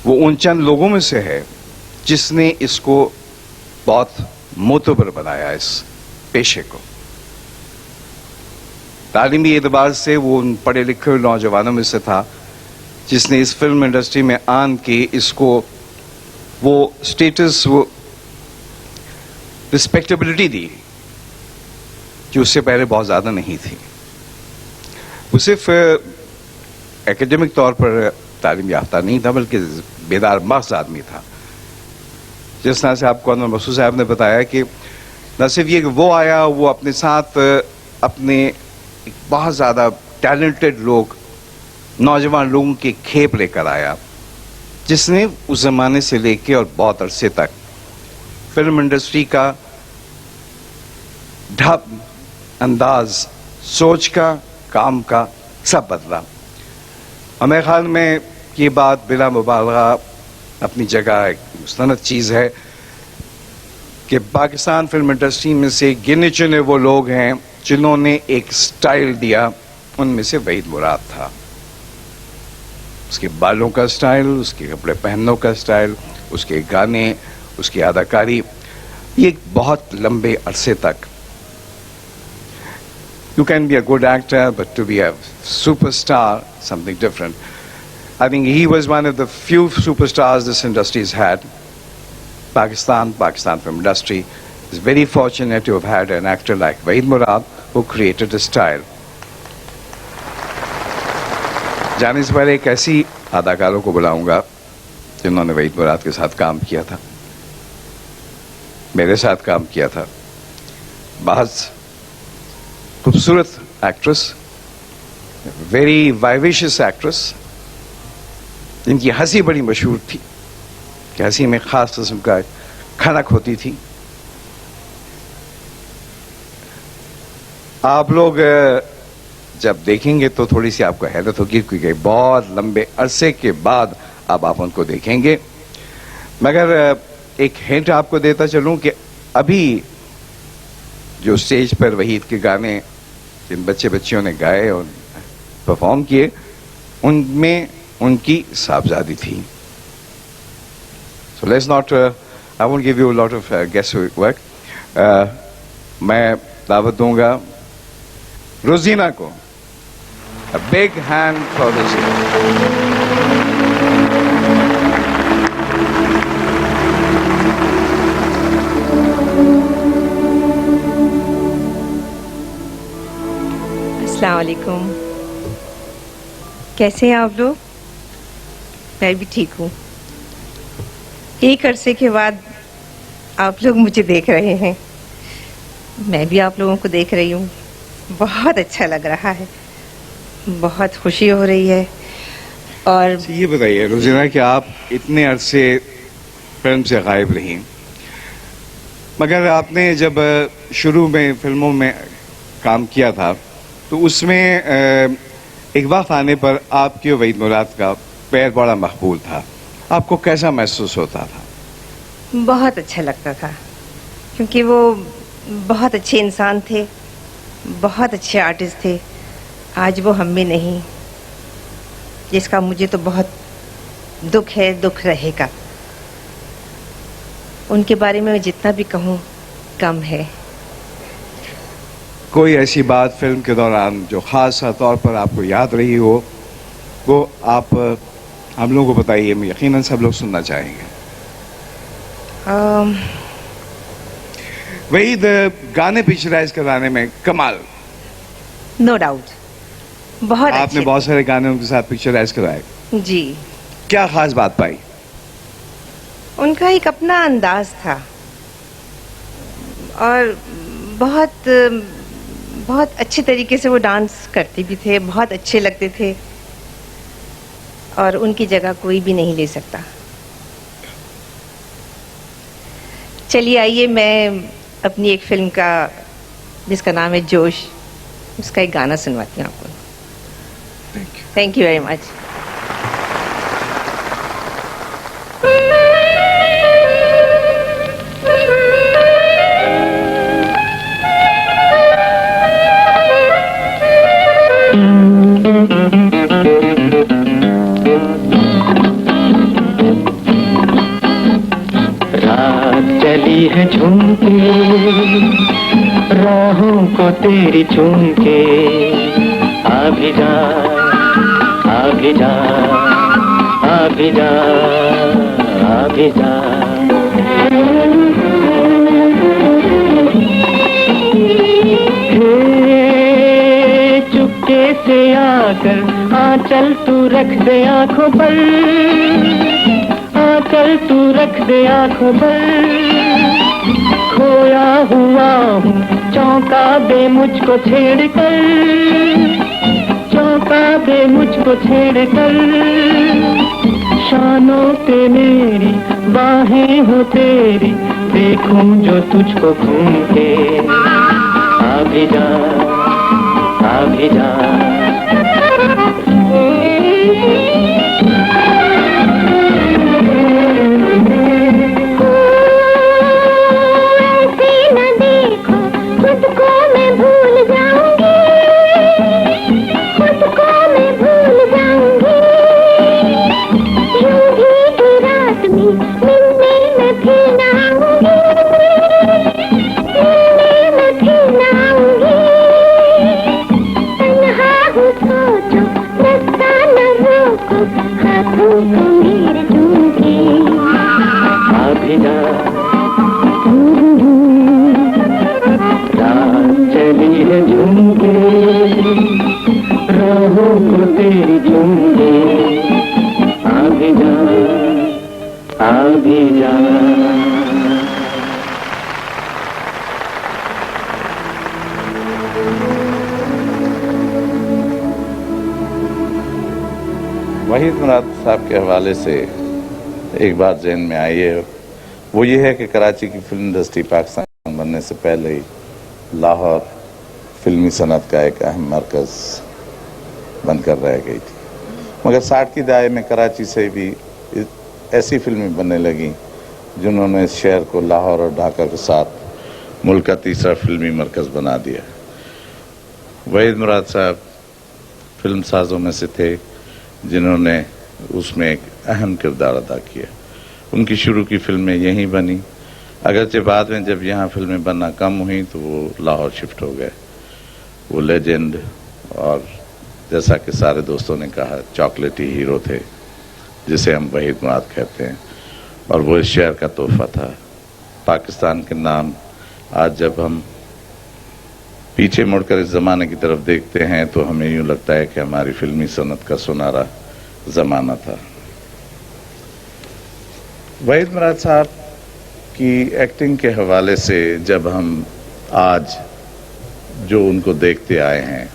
वो उन चंद लोगों में से है जिसने इसको बहुत मोतबर बनाया, इस पेशे को। तालीमी एतबार से वो उन पढ़े लिखे नौजवानों में से था जिसने इस फिल्म इंडस्ट्री में आन के इसको वो स्टेटस, वो रिस्पेक्टेबिलिटी दी जो उससे पहले बहुत ज़्यादा नहीं थी। वो सिर्फ एकेडमिक तौर पर तालीम याफ्ता नहीं था बल्कि बेदार मग़ज़ आदमी था। जिस तरह से आपको अनवर मकसूद साहब ने बताया कि न सिर्फ ये कि वो आया, वो अपने साथ अपने बहुत ज़्यादा टैलेंटेड लोग, नौजवान लोगों की खेप लेकर आया जिसने उस ज़माने से लेके और बहुत अरसे तक फिल्म इंडस्ट्री का ढप, अंदाज, सोच का, काम का सब बदला। और मेरे ख्याल में ये बात बिला मुबालगा अपनी जगह एक मुस्तनद चीज़ है कि पाकिस्तान फिल्म इंडस्ट्री में से गिने चुने वो लोग हैं जिन्होंने एक स्टाइल दिया, उनमें से वहीद मुराद था। उसके बालों का स्टाइल, उसके कपड़े पहनने का स्टाइल, उसके गाने, उसकी अदाकारी, ये बहुत लंबे अरसे तक। You can be a good actor, but to be a superstar, something different. I think he was one of the few superstars this industry has had. Pakistan film industry is very fortunate to have had an actor like Wahid Murad, who created a style. जाने से पहले एक ऐसी अदाकारों को बुलाऊंगा जिन्होंने वहीद मुराद के साथ काम किया था, मेरे साथ काम किया था। बहुत खूबसूरत एक्ट्रेस, वेरी वाइविशियस एक्ट्रेस, जिनकी हंसी बड़ी मशहूर थी कि हंसी में खास किस्म का खनक होती थी। आप लोग जब देखेंगे तो थोड़ी सी आपको हैरत होगी क्योंकि बहुत लंबे अरसे के बाद अब आप उनको देखेंगे। मगर एक हिंट आपको देता चलूं कि अभी जो स्टेज पर वहीद के गाने जिन बच्चे बच्चियों ने गाए और परफॉर्म किए, उनमें उनकी साहबजादी थी। So let's not, I won't give you lot of guess work. मैं दावत दूंगा रोजीना को। A big hand for Rosina. अस्सलाम वालेकुम। कैसे हैं आप लोग? मैं भी ठीक हूँ। एक अरसे के बाद आप लोग मुझे देख रहे हैं, मैं भी आप लोगों को देख रही हूँ। बहुत अच्छा लग रहा है, बहुत खुशी हो रही है। और ये बताइए रोजीना कि आप इतने अरसे फिल्म से गायब रही, मगर आपने जब शुरू में फिल्मों में काम किया था तो उसमें एक वक्त आने पर आपके वहीद मुराद का पैर बड़ा मकबूल था। आपको कैसा महसूस होता था? बहुत अच्छा लगता था क्योंकि वो बहुत अच्छे इंसान थे, बहुत अच्छे आर्टिस्ट थे। आज वो हम में नहीं, जिसका मुझे तो बहुत दुख है, दुख रहेगा। उनके बारे में मैं जितना भी कहूँ कम है। कोई ऐसी बात फिल्म के दौरान जो खास तौर पर आपको याद रही हो, वो आप हम लोगों को बताइए। यकीनन सब लोग सुनना चाहेंगे। वहीद गाने पिक्चराइज कराने में कमाल। नो डाउट, बहुत आपने बहुत सारे गाने उनके साथ पिक्चराइज कराए जी। क्या खास बात पाई? उनका एक अपना अंदाज था और बहुत बहुत अच्छे तरीके से वो डांस करते भी थे, बहुत अच्छे लगते थे और उनकी जगह कोई भी नहीं ले सकता। चलिए आइए, मैं अपनी एक फिल्म का जिसका नाम है जोश, उसका एक गाना सुनवाती हूँ आपको। Thank you very much. रात चली है झूम के, राहों को तेरी चूम के, आ भी जा, आ भी जा, आ भी जा, आ भी जा। चुपके से आकर आंचल तू रख दे आंखों पर, आंचल तू रख दे आंखों पर। खोया हुआ हूँ, चौंका दे मुझको छेड़ कर, चौंका दे मुझको छेड़ कर। शानों पे मेरी बाहें हो तेरी, देखूं जो तुझको घूम के। आ भी जा, आ भी जा। तन्हा वहीद मुराद साहब के हवाले से एक बात जहन में आई है, वो ये है कि कराची की फिल्म इंडस्ट्री पाकिस्तान बनने से पहले ही लाहौर फिल्मी सनत का एक अहम मरकज़ बनकर रह गई थी। मगर 60 की दहाई में कराची से भी ऐसी फिल्में बनने लगी जिन्होंने इस शहर को लाहौर और ढाका के साथ मुल्क का तीसरा फिल्मी मरकज़ बना दिया। वहीद मुराद साहब फिल्म साजों में से थे जिन्होंने उसमें एक अहम किरदार अदा किया। उनकी शुरू की फिल्में यहीं बनी, अगरचे बाद में जब यहाँ फिल्में बनना कम हुई तो वो लाहौर शिफ्ट हो गए। वो लेजेंड और जैसा कि सारे दोस्तों ने कहा चॉकलेटी हीरो थे जिसे हम वहीद मुराद कहते हैं, और वो इस शहर का तोहफा था। पाकिस्तान के नाम आज जब हम पीछे मुड़कर इस ज़माने की तरफ देखते हैं तो हमें यूँ लगता है कि हमारी फिल्मी सनत का सुनहरा ज़माना था। वहीद मुराद साहब की एक्टिंग के हवाले से जब हम आज जो उनको देखते आए हैं,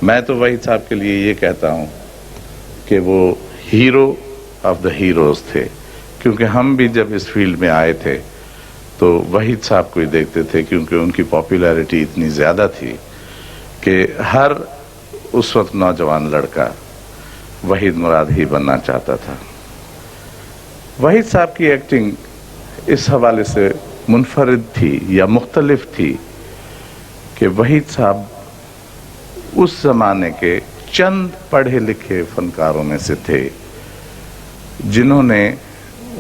मैं तो वहीद साहब के लिए ये कहता हूँ कि वो हीरो ऑफ द हीरोज़ थे, क्योंकि हम भी जब इस फील्ड में आए थे तो वहीद साहब को ही देखते थे, क्योंकि उनकी पॉपुलैरिटी इतनी ज़्यादा थी कि हर उस वक्त नौजवान लड़का वहीद मुराद ही बनना चाहता था। वहीद साहब की एक्टिंग इस हवाले से मुनफरिद थी या मुख्तलिफ थी कि वहीद साहब उस ज़माने के चंद पढ़े लिखे फनकारों में से थे जिन्होंने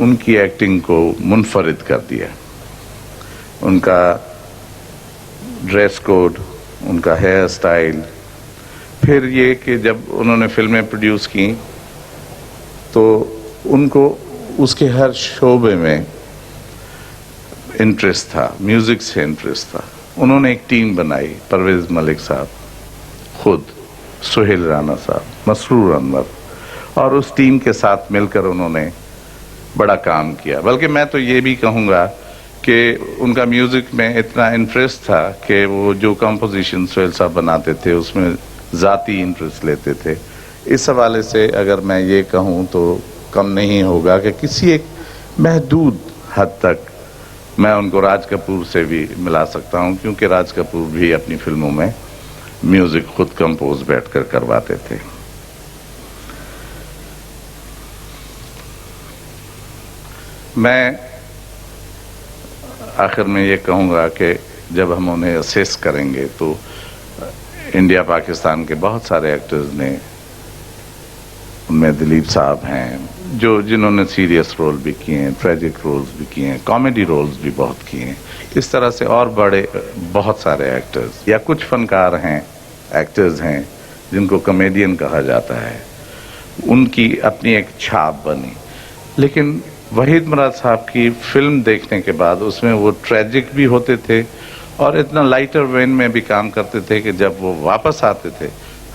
उनकी एक्टिंग को मुनफरिद कर दिया। उनका ड्रेस कोड, उनका हेयर स्टाइल, फिर ये कि जब उन्होंने फिल्में प्रोड्यूस की तो उनको उसके हर शोबे में इंटरेस्ट था, म्यूज़िक से इंटरेस्ट था। उन्होंने एक टीम बनाई, परवेज़ मलिक साहब, खुद सुहेल राना साहब, मसरूर अनवर, और उस टीम के साथ मिलकर उन्होंने बड़ा काम किया। बल्कि मैं तो ये भी कहूँगा कि उनका म्यूज़िक में इतना इंटरेस्ट था कि वो जो कंपोजिशन सुहेल साहब बनाते थे उसमें ज़ाती इंटरेस्ट लेते थे। इस हवाले से अगर मैं ये कहूँ तो कम नहीं होगा कि किसी एक महदूद हद तक मैं उनको राज कपूर से भी मिला सकता हूँ, क्योंकि राज कपूर भी अपनी फिल्मों में म्यूज़िक खुद कंपोज बैठकर करवाते थे। मैं आखिर में ये कहूँगा कि जब हम उन्हें असेस करेंगे तो इंडिया पाकिस्तान के बहुत सारे एक्टर्स ने, उनमें दिलीप साहब हैं जिन्होंने सीरियस रोल भी किए हैं, ट्रेजिक रोल्स भी किए हैं, कॉमेडी रोल्स भी बहुत किए हैं। इस तरह से और बड़े बहुत सारे एक्टर्स या कुछ फनकार हैं, एक्टर्स हैं जिनको कॉमेडियन कहा जाता है, उनकी अपनी एक छाप बनी। लेकिन वहीद मुराद साहब की फिल्म देखने के बाद उसमें वो ट्रेजिक भी होते थे और इतना लाइटर वेन में भी काम करते थे कि जब वो वापस आते थे,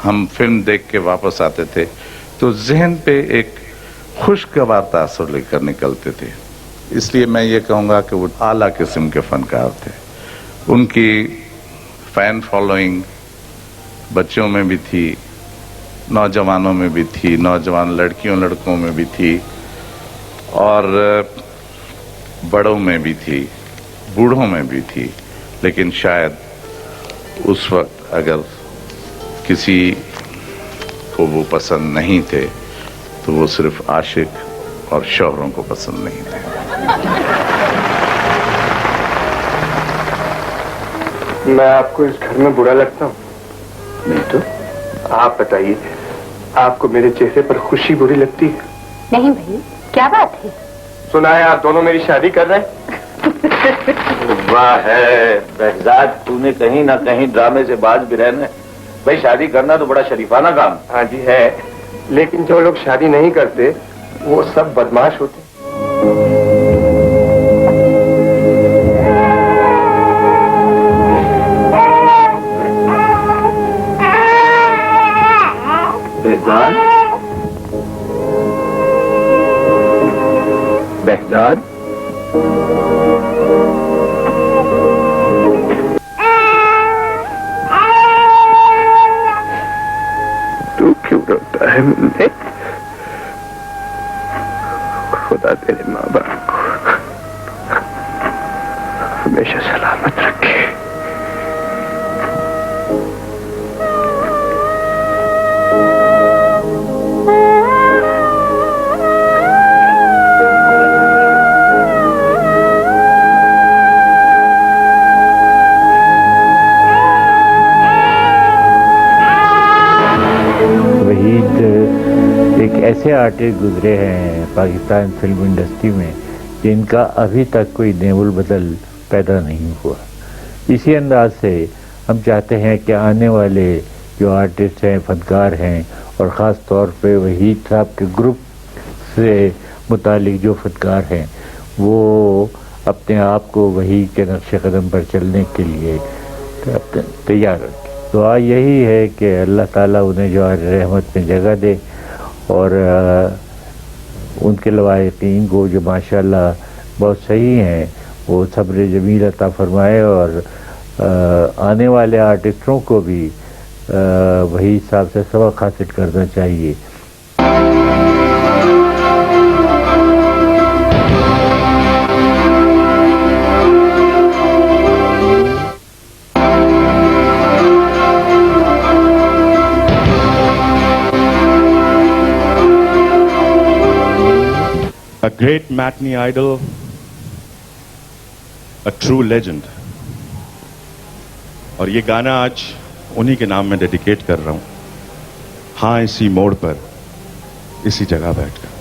हम फिल्म देख के वापस आते थे तो जहन पे एक खुशगवार तासुर लेकर निकलते थे। इसलिए मैं ये कहूँगा कि वो आला किस्म के फनकार थे। उनकी फैन फॉलोइंग बच्चों में भी थी, नौजवानों में भी थी, नौजवान लड़कियों लड़कों में भी थी, और बड़ों में भी थी, बूढ़ों में भी थी। लेकिन शायद उस वक्त अगर किसी को वो पसंद नहीं थे तो वो सिर्फ आशिक और शौहरों को पसंद नहीं थे। मैं आपको इस घर में बुरा लगता हूँ? नहीं तो आप बताइए, आपको मेरे चेहरे पर खुशी बुरी लगती है? नहीं भाई, क्या बात है? सुना है आप दोनों मेरी शादी कर रहे हैं? वाह है बहजाद, तूने कहीं ना कहीं ड्रामे से बाज भी रहना है। भाई शादी करना तो बड़ा शरीफाना काम। हाँ जी है, लेकिन जो लोग शादी नहीं करते वो सब बदमाश होते। बहजाद, बहजाद, तू क्यों रोता है मुन्ने? खुदा तेरे माँ बाप को हमेशा सलामत रखे। एक ऐसे आर्टिस्ट गुजरे हैं पाकिस्तान फिल्म इंडस्ट्री में जिनका अभी तक कोई नेवल बदल पैदा नहीं हुआ। इसी अंदाज से हम चाहते हैं कि आने वाले जो आर्टिस्ट हैं, फनकार हैं, और ख़ास तौर पे वहीद साहब के ग्रुप से मुतालिक जो फनकार हैं वो अपने आप को वहीद के नक्शे कदम पर चलने के लिए तैयार रखें। दुआ यही है कि अल्लाह ताला उन्हें जो रहमत में जगह दे और उनके लवाहिकीन को जो माशाल्लाह बहुत सही हैं वो सब्र जमील अता फरमाए, और आने वाले आर्टिस्टों को भी वही साहब से सबक हासिल करना चाहिए। A great matinee idol, a true legend. और ये गाना आज उन्हीं के नाम में डेडिकेट कर रहा हूं। हाँ, इसी मोड़ पर, इसी जगह बैठकर।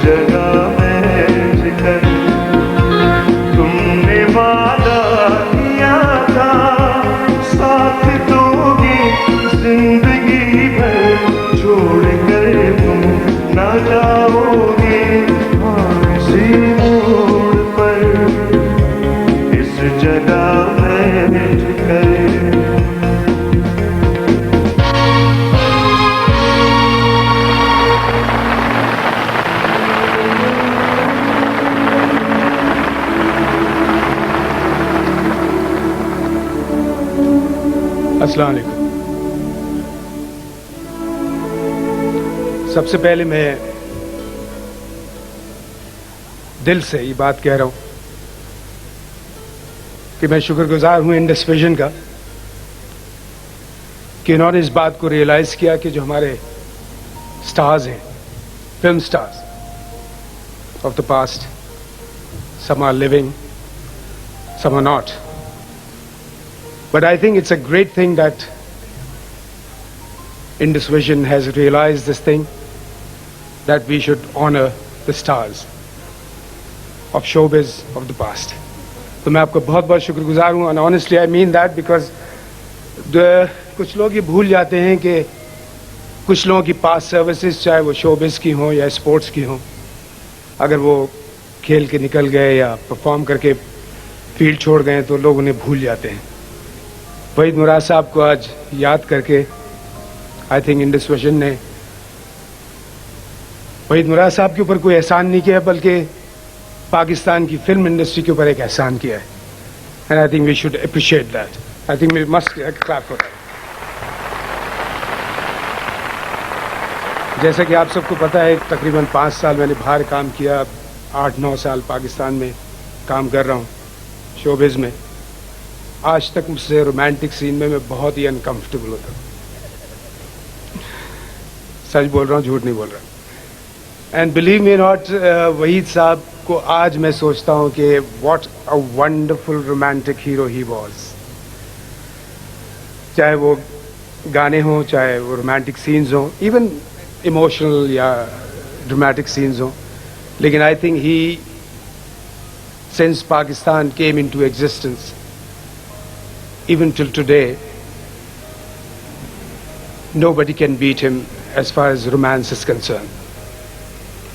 जगह बैठकर तुमने वादा किया था साथ दोगे जिंदगी भर, छोड़ कर तुम ना जाओगे इसी मोड़ पर, इस जगह बैठकर। अस्सलाम वालेकुम। सबसे पहले मैं दिल से ये बात कह रहा हूं कि मैं शुक्रगुजार हूं इंडस विजन का कि उन्होंने इस बात को रियलाइज किया कि जो हमारे स्टार्स हैं, film stars of the past, some are living, some are not. But I think it's a great thing that Indus Vision has realized this thing, that we should honor the stars of showbiz of the past. तो मैं आपका बहुत बहुत शुक्रगुजार हूँ, and honestly I mean that because कुछ लोग ये भूल जाते हैं कि कुछ लोगों की पास सर्विसेज, चाहे वो शोबिज की हों या स्पोर्ट्स की हों, अगर वो खेल के निकल गए या परफॉर्म करके फील्ड छोड़ गए तो लोग उन्हें भूल जाते हैं. वहीद मुराद साहब को आज याद करके आई थिंक इंडस विजन ने वहीद मुराद साहब के ऊपर कोई एहसान नहीं किया, बल्कि पाकिस्तान की फिल्म इंडस्ट्री के ऊपर एक एहसान किया है. And I think we should appreciate that. I think we must clap for that. जैसा कि आप सबको पता है, तकरीबन 5 साल मैंने बाहर काम किया, 8-9 साल पाकिस्तान में काम कर रहा हूँ शोबिज में. आज तक मुझसे रोमांटिक सीन में मैं बहुत ही अनकंफर्टेबल होता हूँ. सच बोल रहा हूँ, झूठ नहीं बोल रहा. And believe me not, Waheed साहब को आज मैं सोचता हूँ कि what a wonderful romantic hero he was. चाहे वो गाने हों, चाहे वो रोमांटिक सीन्स हों, इवन इमोशनल या ड्रामेटिक सीन्स हों, लेकिन I think he, since Pakistan came into existence, even till today, nobody can beat him as far as romance is concerned.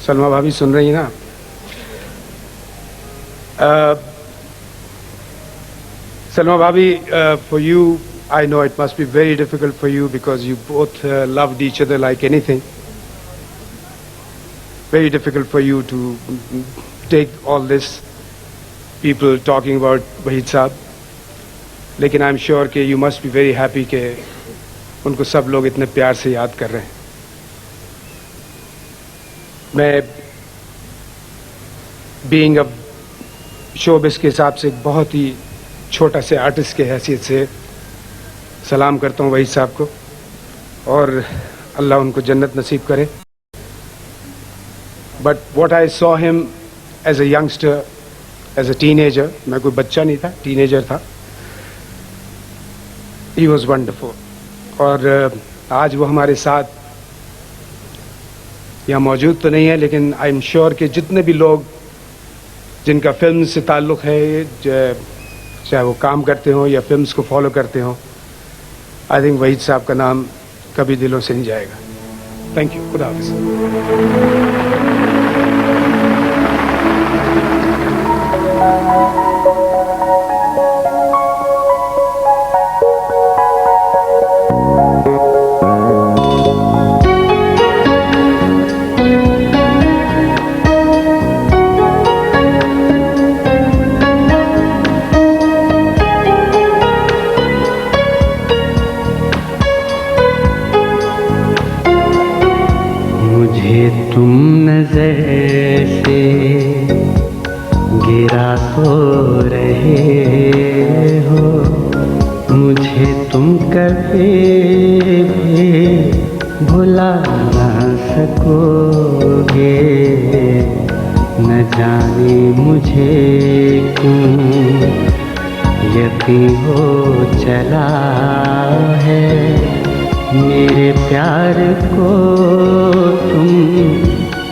Salma भाभी सुन रही हैं ना? Salma Bhabi, for you, I know it must be very difficult for you because you both loved each other like anything. Very difficult for you to take all this, people talking about Wahid Saab. लेकिन I am sure कि you must be very happy कि उनको सब लोग इतने प्यार से याद कर रहे हैं. मैं बीइंग अ शोबिस के हिसाब से एक बहुत ही छोटा से आर्टिस्ट के हैसियत से सलाम करता हूँ वहीद साहब को, और अल्लाह उनको जन्नत नसीब करे. But what I saw him as a youngster, as a teenager, मैं कोई बच्चा नहीं था, टीनेजर था. He was wonderful. और आज वो हमारे साथ यहाँ मौजूद तो नहीं है, लेकिन आई एम श्योर कि जितने भी लोग जिनका फिल्म से ताल्लुक़ है, चाहे वो काम करते हों या फिल्म्स को फॉलो करते हों, आई थिंक वहीद साहब का नाम कभी दिलों से नहीं जाएगा. Thank you. खुदा हाफ़िज़. तुम नजर से गिरा तो रहे हो, मुझे तुम कभी भी भुला ना सकोगे. न जाने मुझे क्यों यकीन हो चला है, मेरे प्यार को तुम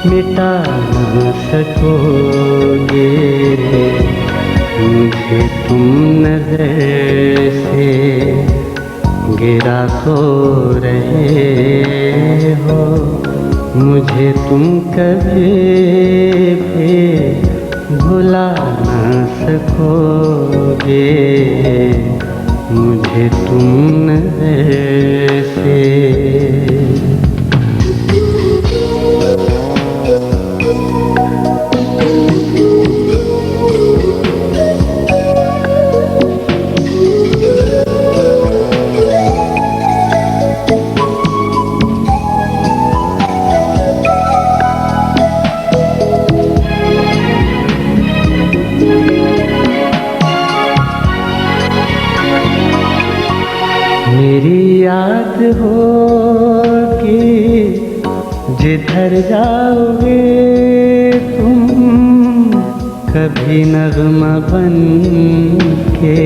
मिटा न सकोगे, मुझे तुम नजर से गिरा तो रहे हो, मुझे तुम कभी भी भुला न सकोगे, मुझे तुम नजर से। मेरी याद होगी जिधर जाओगे तुम, कभी नगमा बन के,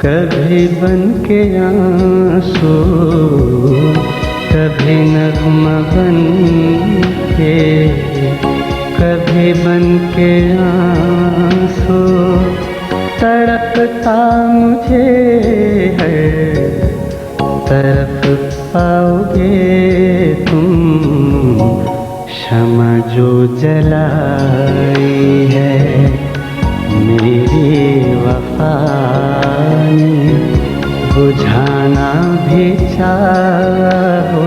कभी बन के आंसू, कभी नगमा बन के, कभी बन के आंसू। तड़पता मुझे हर तरफ पाओगे तुम, शमा जो जलाई है मेरी वफा ने, बुझाना भी चाहो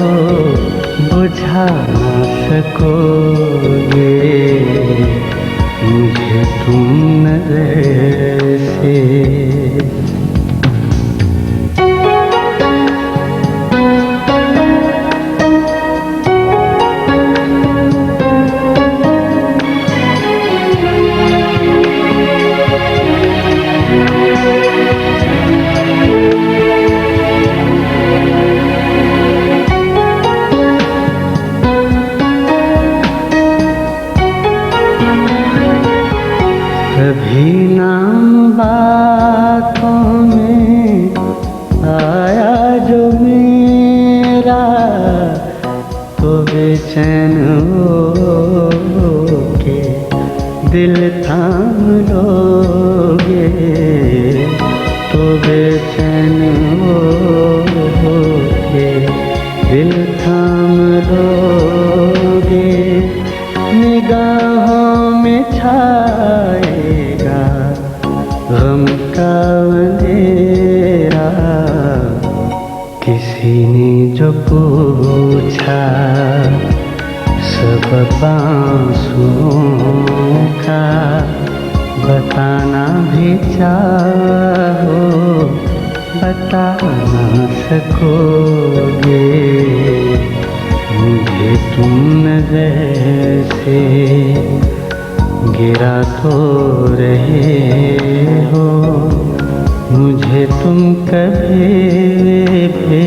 बुझा ना सकोगे, मुझे तुम नजर से। कभी नाम बातों में आया जो मेरा, तो बेचैन होके दिल थाम लोगे, तो बेचैन होके दिल थाम लोगे, निगाहों में छाएगा गम का अंधेरा, किसी ने जो पूछा सब आंसुओं का, बताना भी चाहो बता ना सकोगे, मुझे तुम नजर से गिरा तो रहे हो, मुझे तुम कभी भी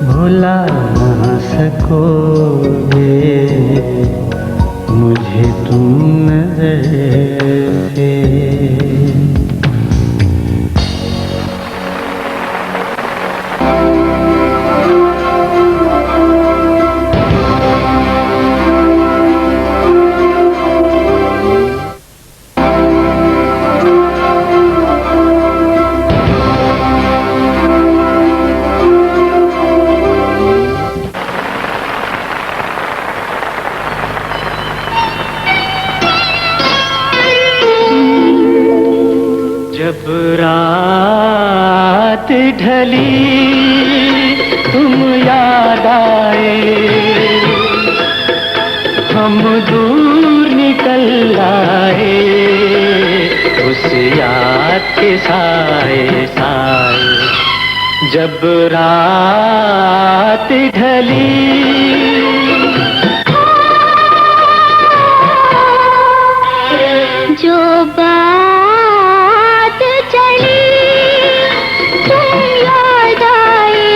भुला ना सकोगे, मुझे तुम नजर से। जब रात ढली तुम याद आए, हम दूर निकल आए, उस याद के साए साए। जब रात ढली जो बात चली तुम याद आए,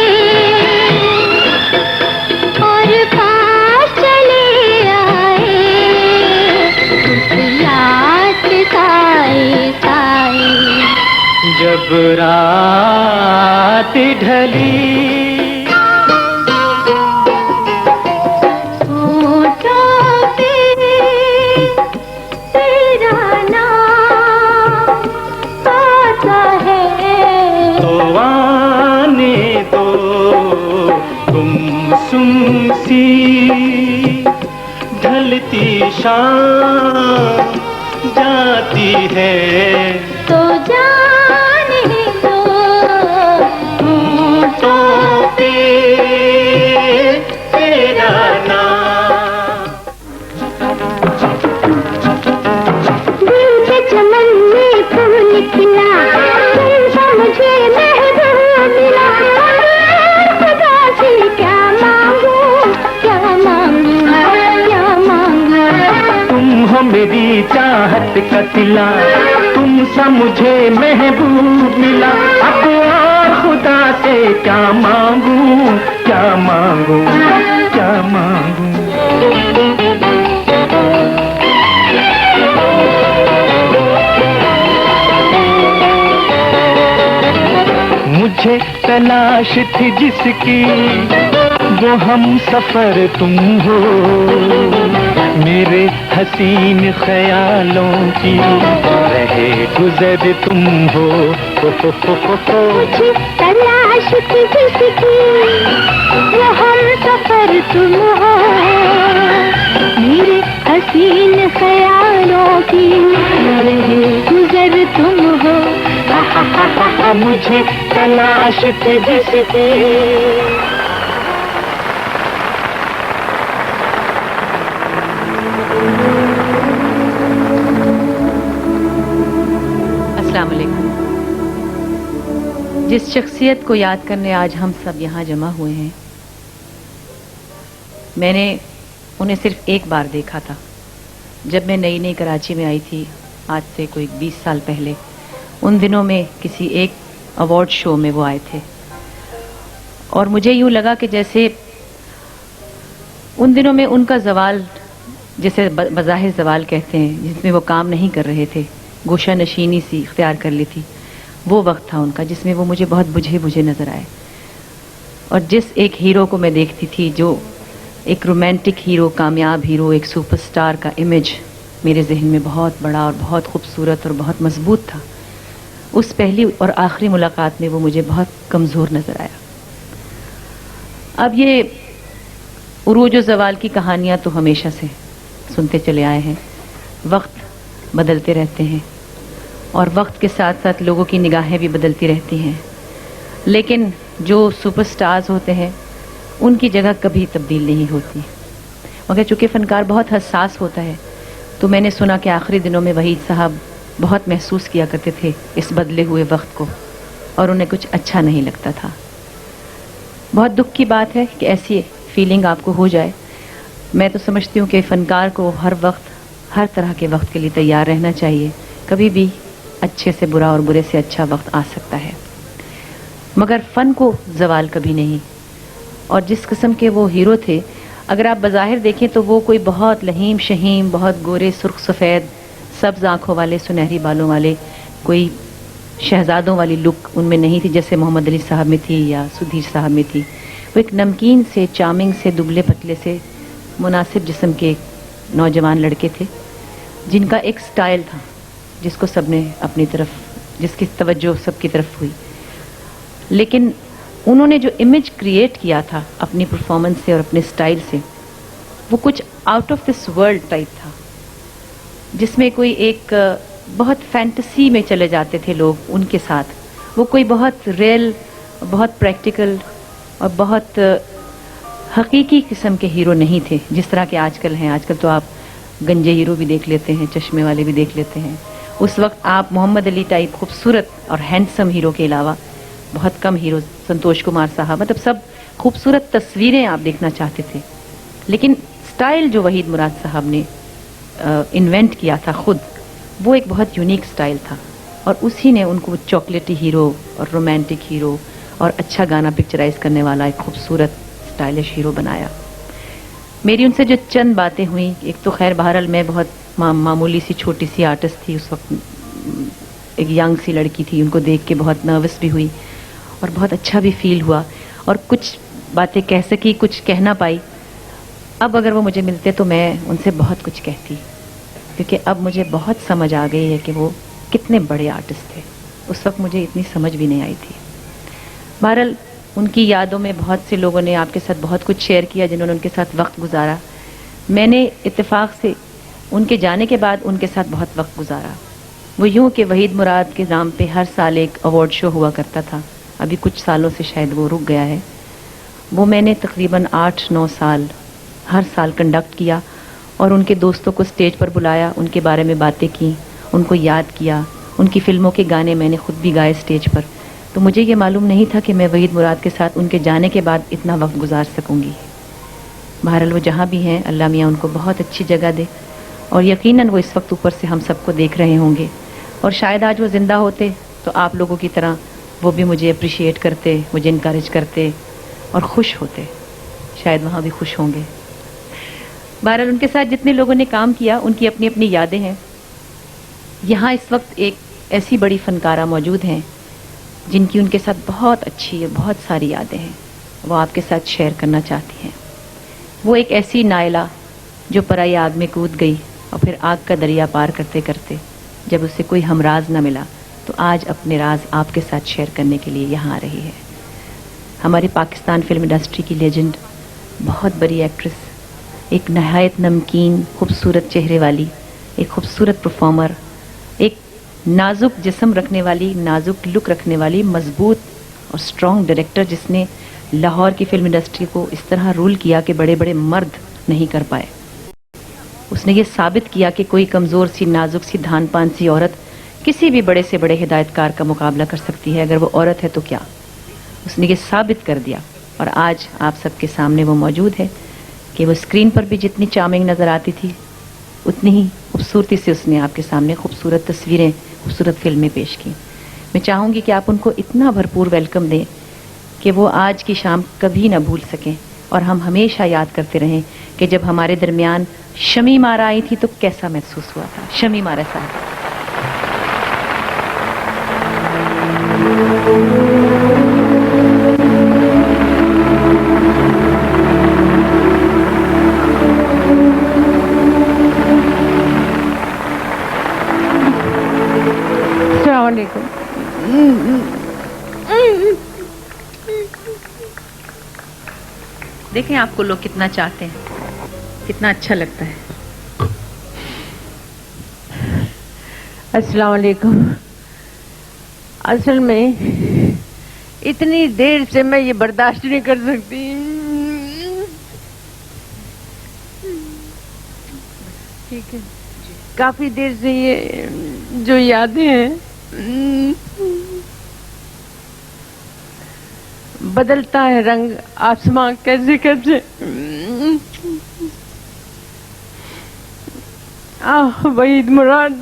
और पास चले आए, उस याद साए साए। जब रात ढली होठों शाम जाती है तो जाने दो होठों पे तेरा नाम। दिल के चमन में फूल खिला, तुमसे मुझे महबूब मिला, खुदा से क्या मांगू, क्या मांगू, क्या मांगू। तुम हो मेरी चाहत का सिला, तुमसे मुझे महबूब मिला, अब और खुदा से क्या मांगू, क्या मांगू, क्या मांगू। मुझे तलाश थी जिसकी, वो हम सफर तुम हो, मेरे हसीन ख्यालों की रहे गुजर तुम हो। मुझे तलाश थी जिसकी, वो हम सफर तुम हो, मेरे हसीन ख्यालों की रहे गुजर तुम हो। मुझे तलाश थी जिसकी। अस्सलाम वालेकुम। जिस शख्सियत को याद करने आज हम सब यहाँ जमा हुए हैं, मैंने उन्हें सिर्फ एक बार देखा था, जब मैं नई नई कराची में आई थी, आज से कोई 20 साल पहले। उन दिनों में किसी एक अवार्ड शो में वो आए थे और मुझे यूँ लगा कि जैसे उन दिनों में उनका जवाल, जिसे बज़ाहिर जवाल कहते हैं, जिसमें वो काम नहीं कर रहे थे, गोशा नशीनी सी इख्तियार कर ली थी, वो वक्त था उनका जिसमें वो मुझे बहुत बुझे बुझे नज़र आए। और जिस एक हीरो को मैं देखती थी, जो एक रोमांटिक हीरो, कामयाब हीरो, एक सुपरस्टार का इमेज मेरे जहन में बहुत बड़ा और बहुत खूबसूरत और बहुत मजबूत था, उस पहली और आखिरी मुलाकात में वो मुझे बहुत कमज़ोर नज़र आया। अब ये उरूज व ज़वाल की कहानियाँ तो हमेशा से सुनते चले आए हैं। वक्त बदलते रहते हैं और वक्त के साथ साथ लोगों की निगाहें भी बदलती रहती हैं, लेकिन जो सुपरस्टार्स होते हैं उनकी जगह कभी तब्दील नहीं होती। मगर चूँकि फ़नकार बहुत हसास होता है, तो मैंने सुना कि आखिरी दिनों में वहीद साहब बहुत महसूस किया करते थे इस बदले हुए वक्त को, और उन्हें कुछ अच्छा नहीं लगता था। बहुत दुख की बात है कि ऐसी फीलिंग आपको हो जाए। मैं तो समझती हूँ कि फ़नकार को हर वक्त, हर तरह के वक्त के लिए तैयार रहना चाहिए। कभी भी अच्छे से बुरा और बुरे से अच्छा वक्त आ सकता है, मगर फ़न को ज़वाल कभी नहीं। और जिस किस्म के वो हीरो थे, अगर आप बज़ाहिर देखें तो वो कोई बहुत लहीम शहीम, बहुत गोरे सुर्ख सफ़ेद सब्ज़ आँखों वाले, सुनहरी बालों वाले, कोई शहजादों वाली लुक उनमें नहीं थी जैसे मोहम्मद अली साहब में थी या सुधीर साहब में थी। वो एक नमकीन से, चार्मिंग से, दुबले पतले से, मुनासिब जिस्म के नौजवान लड़के थे, जिनका एक स्टाइल था जिसको सबने अपनी तरफ, जिसकी तवज्जो सबकी तरफ हुई। लेकिन उन्होंने जो इमेज क्रिएट किया था अपनी परफॉर्मेंस से और अपने स्टाइल से, वो कुछ out of this world type था, जिसमें कोई एक बहुत फैंटेसी में चले जाते थे लोग उनके साथ। वो कोई बहुत रियल, बहुत प्रैक्टिकल और बहुत हकीकी किस्म के हीरो नहीं थे जिस तरह के आजकल हैं। आजकल तो आप गंजे हीरो भी देख लेते हैं, चश्मे वाले भी देख लेते हैं। उस वक्त आप मोहम्मद अली टाइप खूबसूरत और हैंडसम हीरो के अलावा बहुत कम हीरो, संतोष कुमार साहब, मतलब सब खूबसूरत तस्वीरें आप देखना चाहते थे। लेकिन स्टाइल जो वहीद मुराद साहब ने इन्वेंट किया था खुद, वो एक बहुत यूनिक स्टाइल था, और उसी ने उनको चॉकलेटी हीरो और रोमांटिक हीरो और अच्छा गाना पिक्चराइज करने वाला एक खूबसूरत स्टाइलिश हीरो बनाया। मेरी उनसे जो चंद बातें हुई, एक तो खैर बहरहाल मैं बहुत मामूली सी छोटी सी आर्टिस्ट थी उस वक्त, एक यंग सी लड़की थी, उनको देख के बहुत नर्वस भी हुई और बहुत अच्छा भी फील हुआ, और कुछ बातें कह सकी, कुछ कह ना पाई। अब अगर वो मुझे मिलते तो मैं उनसे बहुत कुछ कहती, क्योंकि अब मुझे बहुत समझ आ गई है कि वो कितने बड़े आर्टिस्ट थे। उस वक्त मुझे इतनी समझ भी नहीं आई थी। बहरहाल उनकी यादों में बहुत से लोगों ने आपके साथ बहुत कुछ शेयर किया, जिन्होंने उनके साथ वक्त गुजारा। मैंने इत्तेफाक से उनके जाने के बाद उनके साथ बहुत वक्त गुजारा। वो यूं कि वहीद मुराद के नाम पे हर साल एक अवार्ड शो हुआ करता था, अभी कुछ सालों से शायद वो रुक गया है। वो मैंने तकरीबन 8-9 साल हर साल कंडक्ट किया और उनके दोस्तों को स्टेज पर बुलाया, उनके बारे में बातें की, उनको याद किया। उनकी फिल्मों के गाने मैंने खुद भी गाए स्टेज पर। तो मुझे ये मालूम नहीं था कि मैं वहीद मुराद के साथ उनके जाने के बाद इतना वक्त गुजार सकूंगी। बहरहाल वो जहाँ भी हैं, अल्लाह मियाँ उनको बहुत अच्छी जगह दे, और यकीनन वो इस वक्त ऊपर से हम सबको देख रहे होंगे। और शायद आज वो जिंदा होते तो आप लोगों की तरह वो भी मुझे अप्रिशिएट करते, मुझे इनकरेज करते और खुश होते। शायद वहाँ भी खुश होंगे। बहरहाल उनके साथ जितने लोगों ने काम किया उनकी अपनी अपनी यादें हैं। यहाँ इस वक्त एक ऐसी बड़ी फनकारा मौजूद हैं जिनकी उनके साथ बहुत अच्छी बहुत सारी यादें हैं, वो आपके साथ शेयर करना चाहती हैं। वो एक ऐसी नायला जो पराई आग में कूद गई और फिर आग का दरिया पार करते करते जब उसे कोई हमराज न मिला तो आज अपने राज आपके साथ शेयर करने के लिए यहाँ आ रही है। हमारी पाकिस्तान फिल्म इंडस्ट्री की लेजेंड, बहुत बड़ी एक्ट्रेस, एक नहायत नमकीन खूबसूरत चेहरे वाली, एक खूबसूरत परफॉर्मर, एक नाजुक जिस्म रखने वाली, नाजुक लुक रखने वाली, मजबूत और स्ट्रॉन्ग डायरेक्टर जिसने लाहौर की फिल्म इंडस्ट्री को इस तरह रूल किया कि बड़े बड़े मर्द नहीं कर पाए। उसने ये साबित किया कि कोई कमज़ोर सी, नाजुक सी, धान पान सी औरत किसी भी बड़े से बड़े हिदायतकार का मुकाबला कर सकती है, अगर वो औरत है तो क्या। उसने ये साबित कर दिया और आज आप सबके सामने वो मौजूद है कि वो स्क्रीन पर भी जितनी चार्मिंग नज़र आती थी उतनी ही खूबसूरती से उसने आपके सामने खूबसूरत तस्वीरें, खूबसूरत फिल्में पेश की। मैं चाहूँगी कि आप उनको इतना भरपूर वेलकम दें कि वो आज की शाम कभी ना भूल सकें और हम हमेशा याद करते रहें कि जब हमारे दरमियान शमीम आरा आई थी तो कैसा महसूस हुआ था। शमीम आरा साहब। देखें आपको लोग कितना चाहते हैं, कितना अच्छा लगता है। अस्सलाम वालेकुम। असल में इतनी देर से मैं ये बर्दाश्त नहीं कर सकती। ठीक है, काफी देर से ये जो यादें हैं बदलता है रंग आसमां कैसे कैसे। वहीद मुराद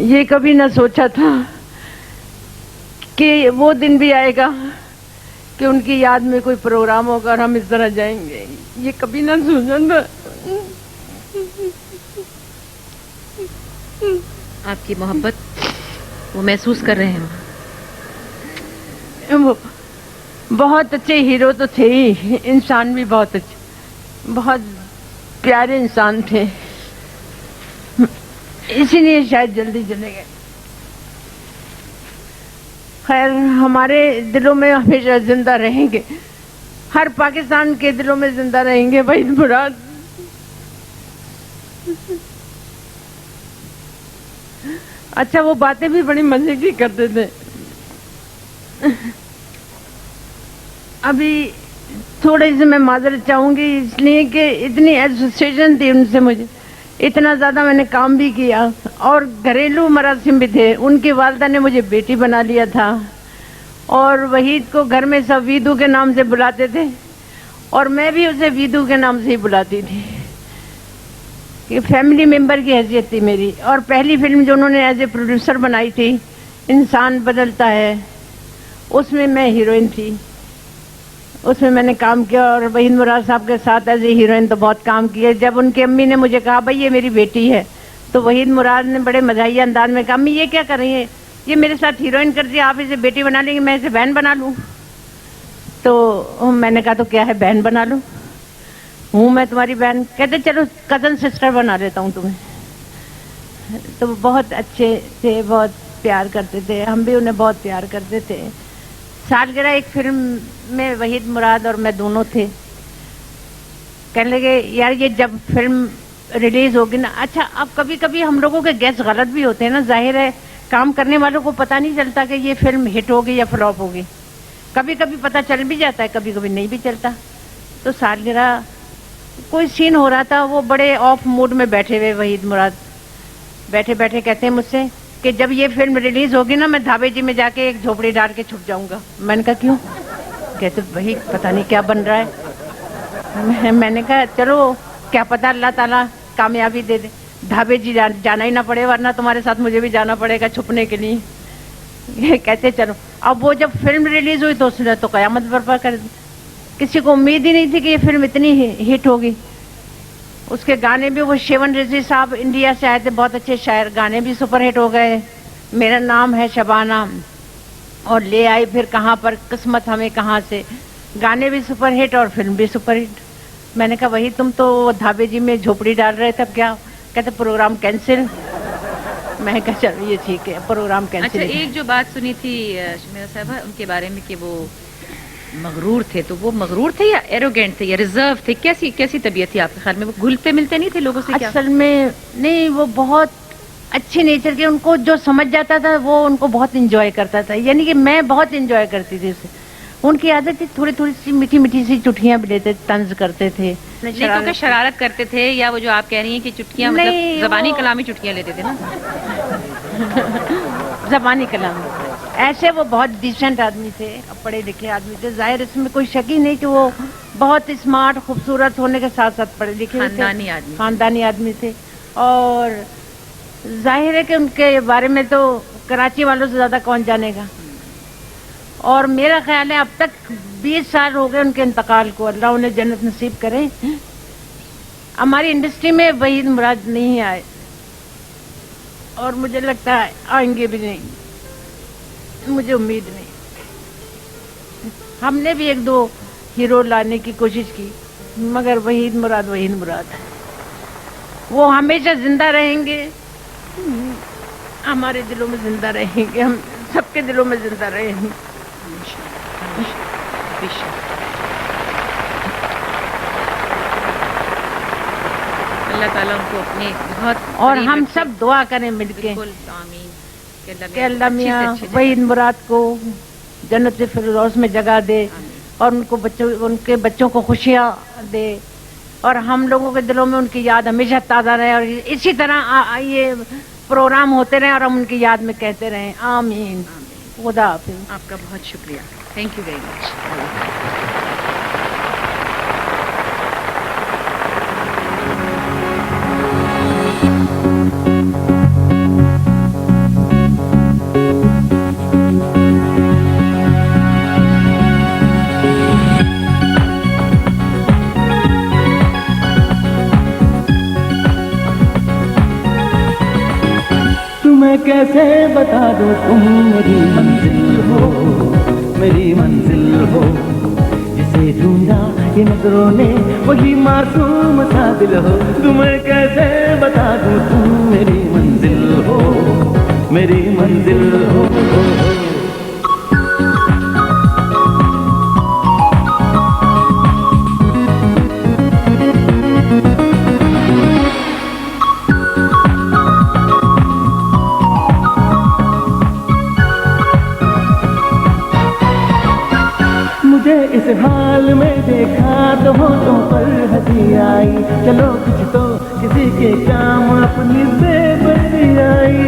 ये कभी ना सोचा था कि वो दिन भी आएगा कि उनकी याद में कोई प्रोग्राम होगा और हम इस तरह जाएंगे। ये कभी ना सोचा था। आपकी मोहब्बत वो महसूस कर रहे हैं। वो बहुत अच्छे हीरो तो थे ही, इंसान भी बहुत अच्छे, बहुत प्यारे इंसान थे, इसीलिए शायद जल्दी चले गए। खैर, हमारे दिलों में हमेशा जिंदा रहेंगे, हर पाकिस्तान के दिलों में जिंदा रहेंगे वहीद मुराद। अच्छा, वो बातें भी बड़ी मजे की करते थे। अभी थोड़े से मैं माजरत चाहूंगी इसलिए कि इतनी एसोसिएशन थी उनसे, मुझे इतना ज्यादा मैंने काम भी किया और घरेलू मरासिम भी थे। उनकी वालदा ने मुझे बेटी बना लिया था और वहीद को घर में सब वीदू के नाम से बुलाते थे और मैं भी उसे वीदू के नाम से ही बुलाती थी। ये फैमिली मेंबर की हैसियत थी मेरी। और पहली फिल्म जो उन्होंने एज ए प्रोड्यूसर बनाई थी, इंसान बदलता है, उसमें मैं हीरोइन थी, उसमें मैंने काम किया और वहीद मुराद साहब के साथ एज ए हीरोइन तो बहुत काम किया। जब उनकी अम्मी ने मुझे कहा भाई ये मेरी बेटी है, तो वहीद मुराद ने बड़े मजाहिया अंदाज में कहा अम्मी ये क्या कर रही है, ये मेरे साथ हीरोइन कर दी, आप इसे बेटी बना लेंगे, मैं इसे बहन बना लूं। तो मैंने कहा तो क्या है, बहन बना लो, हूँ मैं तुम्हारी बहन। कहते चलो कजन सिस्टर बना लेता हूँ तुम्हें। तो बहुत अच्छे थे, बहुत प्यार करते थे, हम भी उन्हें बहुत प्यार करते थे। सालगिरह एक फिल्म में वहीद मुराद और मैं दोनों थे। कहने लगे यार ये जब फिल्म रिलीज होगी ना, अच्छा अब कभी कभी हम लोगों के गेस गलत भी होते हैं ना, जाहिर है काम करने वालों को पता नहीं चलता कि ये फिल्म हिट होगी या फ्लॉप होगी। कभी कभी पता चल भी जाता है, कभी कभी नहीं भी चलता। तो सालगिरह कोई सीन हो रहा था, वो बड़े ऑफ मूड में बैठे हुए वहीद मुराद बैठे बैठे कहते हैं मुझसे कि जब ये फिल्म रिलीज होगी ना मैं धाबे जी में जाके एक झोपड़ी डाल के छुप जाऊंगा। मैंने कहा क्यों? कहते वही पता नहीं क्या बन रहा है। मैंने कहा चलो क्या पता अल्लाह ताला कामयाबी दे दे, धाबे जी जाना ही ना पड़े, वरना तुम्हारे साथ मुझे भी जाना पड़ेगा छुपने के लिए। कहते चलो। अब वो जब फिल्म रिलीज हुई तो उसने तो कयामत बर्पा कर दी। किसी को उम्मीद ही नहीं थी कि ये फिल्म इतनी हिट होगी। उसके गाने भी, वो शेवन रिजवी साहब इंडिया से आए थे, बहुत अच्छे शायर, गाने भी सुपर हिट हो गए। मेरा नाम है शबाना और ले आई फिर कहाँ पर किस्मत हमें कहाँ से, गाने भी सुपर हिट और फिल्म भी सुपर हिट। मैंने कहा वही तुम तो धाबे जी में झोपड़ी डाल रहे थे, अब क्या? कहते प्रोग्राम कैंसिल। मैं कहा चलो ये ठीक है, प्रोग्राम कैंसिल। अच्छा, एक जो बात सुनी थी शमीरा साहबा उनके बारे में कि वो मगरूर थे, तो वो मगरूर थे या एरोगेंट थे या रिजर्व थे? कैसी तबीयत थी आपके ख्याल में? वो घुलते मिलते नहीं थे लोगों से क्या? असल में नहीं, वो बहुत अच्छे नेचर के, उनको जो समझ जाता था वो उनको बहुत इंजॉय करता था। यानी कि मैं बहुत इंजॉय करती थी उसे। उनकी आदत थी थोड़ी थोड़ी सी मीठी मीठी सी चुटकियां भी लेते, तंज करते थे। नहीं तो शरारत करते थे, या वो जो आप कह रही हैं कि चुटकियां मतलब जबानी कलामी चुटकियां लेते थे ना? जबानी कलाम ऐसे वो बहुत डिसेंट आदमी थे, पढ़े लिखे आदमी थे। जाहिर इसमें कोई शक ही नहीं कि वो बहुत स्मार्ट खूबसूरत होने के साथ साथ पढ़े लिखे खानदानी आदमी थे। और जाहिर है कि उनके बारे में तो कराची वालों से ज्यादा कौन जानेगा। और मेरा ख्याल है अब तक 20 साल हो गए उनके इंतकाल को, अल्लाह उन्हें जन्नत नसीब करे। हमारी इंडस्ट्री में वहीद मुराद नहीं आए और मुझे लगता है आएंगे भी नहीं, मुझे उम्मीद नहीं। हमने भी एक दो हीरो लाने की कोशिश की, मगर वहीद मुराद वो हमेशा जिंदा रहेंगे, हमारे दिलों में जिंदा रहेंगे, हम सबके दिलों में जिंदा रहेंगे। अल्लाह ताला उनको अपने बहुत, और हम सब दुआ करें मिलके कि अल्लाह मियां वहीद मुराद को जन्नत फिरदौस में जगह दे और उनके बच्चों को खुशियां दे और हम लोगों के दिलों में उनकी याद हमेशा ताज़ा रहे और इसी तरह ये प्रोग्राम होते रहे और हम उनकी याद में कहते रहें आमीन। खुदा हाफिज़। आपका बहुत शुक्रिया, थैंक यू वेरी मच। मैं कैसे बता दूं तुम मेरी मंजिल हो, जिसे ढूंढा ये नजरों ने वही मासूम सा दिल हो। तुम्हें कैसे बता दूं तुम मेरी मंजिल हो। मुझे इस हाल में देखा तो होठों पर हंसी आई, चलो कुछ तो किसी के काम अपनी बेबसी आई।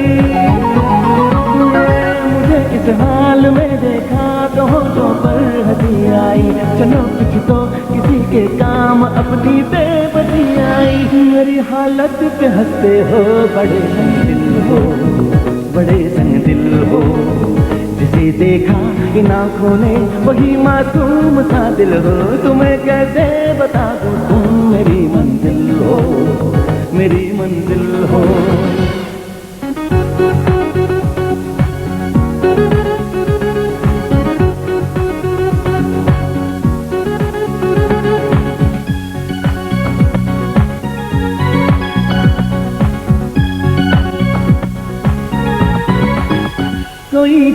मुझे इस हाल में देखा तो होठों पर हंसी आई, चलो कुछ तो किसी के काम अपनी बेबसी आई। मेरी हालत पे हंसते हो, बड़े संग दिल हो, जिसे देखा इन आँखों ने वही मासूम सा दिल हो। तुम्हें कैसे बता दूं तुम मेरी मंजिल हो।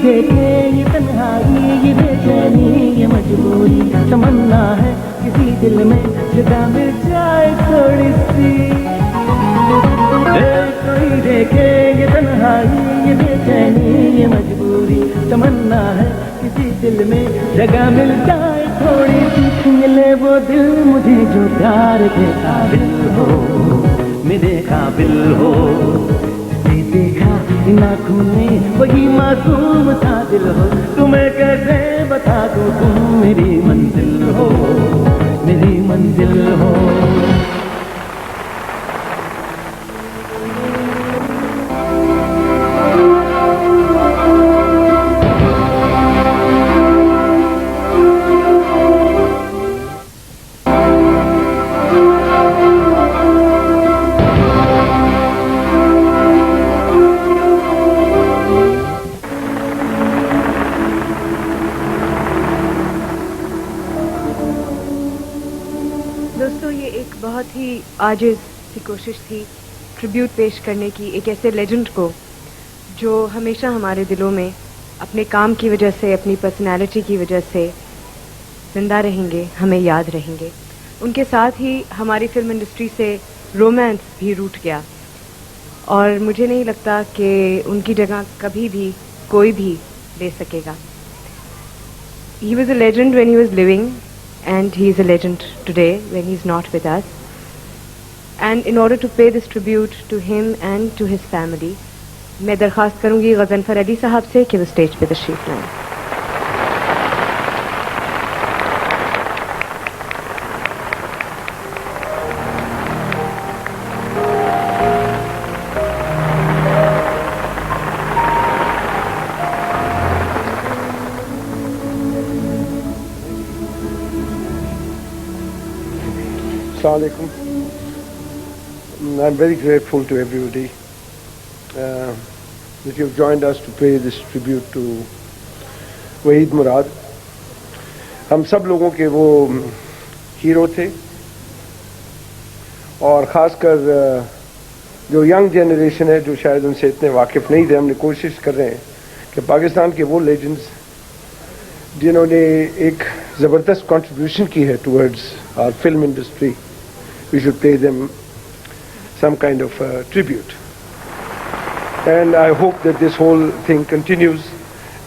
देखे ये तन्हाई, ये बेचैनी, ये मजबूरी, तमन्ना है किसी दिल में जगह मिल जाए थोड़ी सी। कोई देखे ये तन्हाई, ये बेचैनी, ये मजबूरी, तमन्ना है किसी दिल में जगह मिल जाए थोड़ी सी। मिले वो दिल मुझे जो प्यार के काबिल हो, मेरे काबिल हो। ये देखा इन आँखों में वही मासूम सा दिल हो, तुम्हें कैसे बता दूं तुम मेरी मंजिल हो, मेरी मंजिल हो। दोस्तों, ये एक बहुत ही आजिज़ सी कोशिश थी ट्रिब्यूट पेश करने की एक ऐसे लेजेंड को जो हमेशा हमारे दिलों में अपने काम की वजह से, अपनी पर्सनालिटी की वजह से जिंदा रहेंगे, हमें याद रहेंगे। उनके साथ ही हमारी फिल्म इंडस्ट्री से रोमांस भी रूठ गया और मुझे नहीं लगता कि उनकी जगह कभी भी कोई भी ले सकेगा। He was a legend when he was living and he is a legend today when he is not with us. And in order to pay this tribute to him and to his family, मैं दरख्वास्त करूंगी गज़नफर अली साहब से कि वो stage पे तशरीफ लाएं। Assalamualaikum. I'm very grateful to everybody that you've joined us to pay this tribute to Waheed मुराद। हम सब लोगों के वो हीरो थे और ख़ासकर जो यंग जनरेशन है जो शायद उनसे इतने वाकिफ़ नहीं थे, हमने कोशिश कर रहे हैं कि पाकिस्तान के वो लेजेंड्स जिन्होंने एक ज़बरदस्त कंट्रीब्यूशन की है towards our film industry, we should pay them some kind of tribute. And I hope that this whole thing continues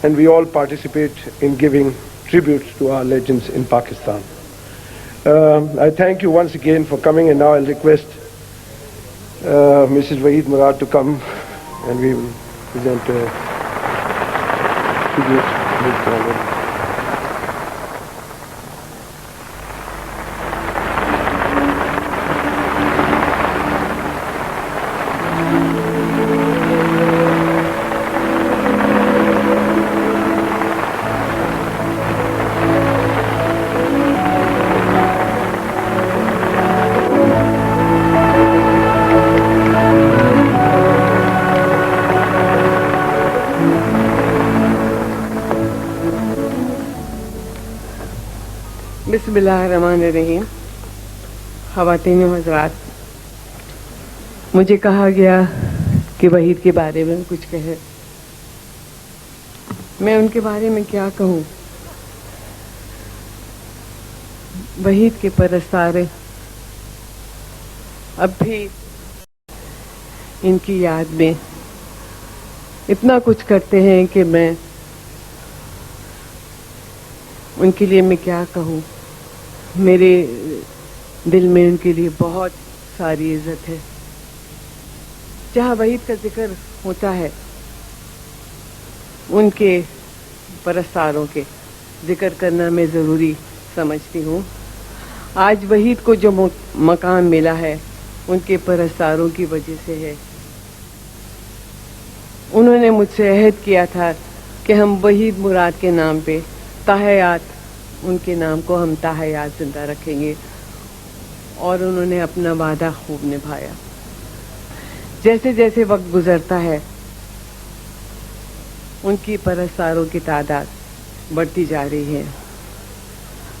and we all participate in giving tributes to our legends in Pakistan. I thank you once again for coming, and now I'll request Mrs. Wahid Murad to come and we will present a tribute. बिस्मिल्लाहिर्रहमानिर्रहीम। ख़वातीन व हज़रात, मुझे कहा गया कि वहीद के बारे में कुछ कहे। मैं उनके बारे में क्या कहूँ। वहीद के परस्तारे अब भी इनकी याद में इतना कुछ करते हैं कि मैं उनके लिए मैं क्या कहूँ। मेरे दिल में उनके लिए बहुत सारी इज्जत है। जहाँ वहीद का जिक्र होता है, उनके परस्तारों के जिक्र करना मैं ज़रूरी समझती हूँ। आज वहीद को जो मकाम मिला है उनके परस्तारों की वजह से है। उन्होंने मुझसे अहद किया था कि हम वहीद मुराद के नाम पे ताहयात, उनके नाम को हम ताहयात जिंदा रखेंगे, और उन्होंने अपना वादा खूब निभाया। जैसे जैसे वक्त गुजरता है उनकी परस्तारों की तादाद बढ़ती जा रही है।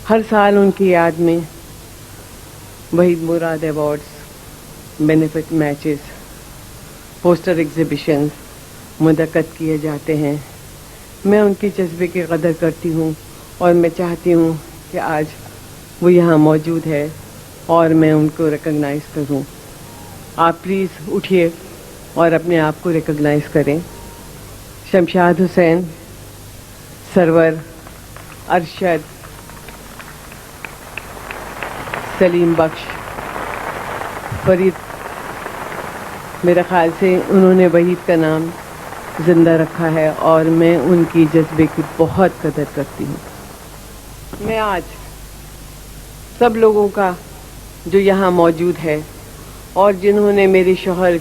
हर साल उनकी याद में Waheed Murad awards, benefit matches, poster exhibitions मुनक्कद किए जाते हैं, मैं उनके जज्बे की कदर करती हूँ और मैं चाहती हूँ कि आज वो यहाँ मौजूद है और मैं उनको रिकॉग्नाइज करूँ। आप प्लीज़ उठिए और अपने आप को रिकॉग्नाइज करें। शमशाद हुसैन, सरवर, अरशद, सलीम बख्श, फरीद, मेरे ख्याल से उन्होंने वहीद का नाम जिंदा रखा है और मैं उनकी जज्बे की बहुत कदर करती हूँ। मैं आज सब लोगों का जो यहाँ मौजूद है और जिन्होंने मेरे शौहर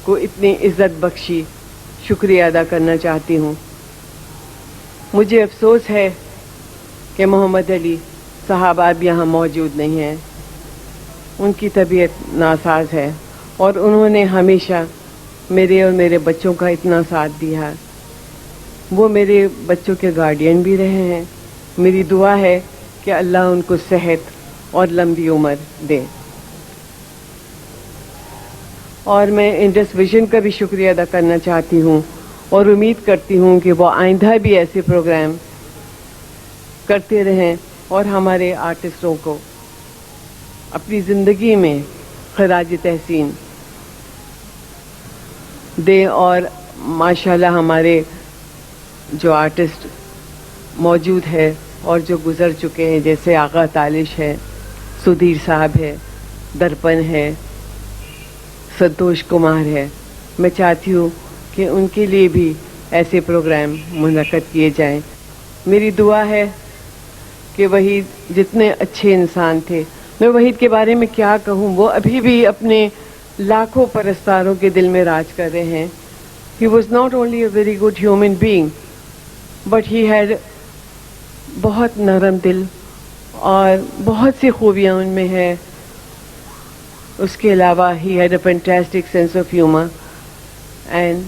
को इतनी इज्जत बख्शी, शुक्रिया अदा करना चाहती हूँ। मुझे अफसोस है कि मोहम्मद अली साहब अब यहाँ मौजूद नहीं हैं। उनकी तबीयत नासाज है और उन्होंने हमेशा मेरे और मेरे बच्चों का इतना साथ दिया। वो मेरे बच्चों के गार्डियन भी रहे हैं। मेरी दुआ है कि अल्लाह उनको सेहत और लंबी उम्र दे। और मैं इंडस विजन का भी शुक्रिया अदा करना चाहती हूँ और उम्मीद करती हूँ कि वो आइंदा भी ऐसे प्रोग्राम करते रहें और हमारे आर्टिस्टों को अपनी ज़िंदगी में खराज तहसीन दे। और माशाल्लाह हमारे जो आर्टिस्ट मौजूद है और जो गुज़र चुके हैं, जैसे आगा तालिश है, सुधीर साहब है, दर्पण है, संतोष कुमार है, मैं चाहती हूँ कि उनके लिए भी ऐसे प्रोग्राम मुनक़्क़द किए जाएं। मेरी दुआ है कि वहीद जितने अच्छे इंसान थे, मैं वहीद के बारे में क्या कहूँ, वो अभी भी अपने लाखों परस्तारों के दिल में राज कर रहे हैं। He was not only a very good human being, but he had बहुत नरम दिल और बहुत सी खूबियाँ उनमें हैं। उसके अलावा he had a fantastic sense of humor and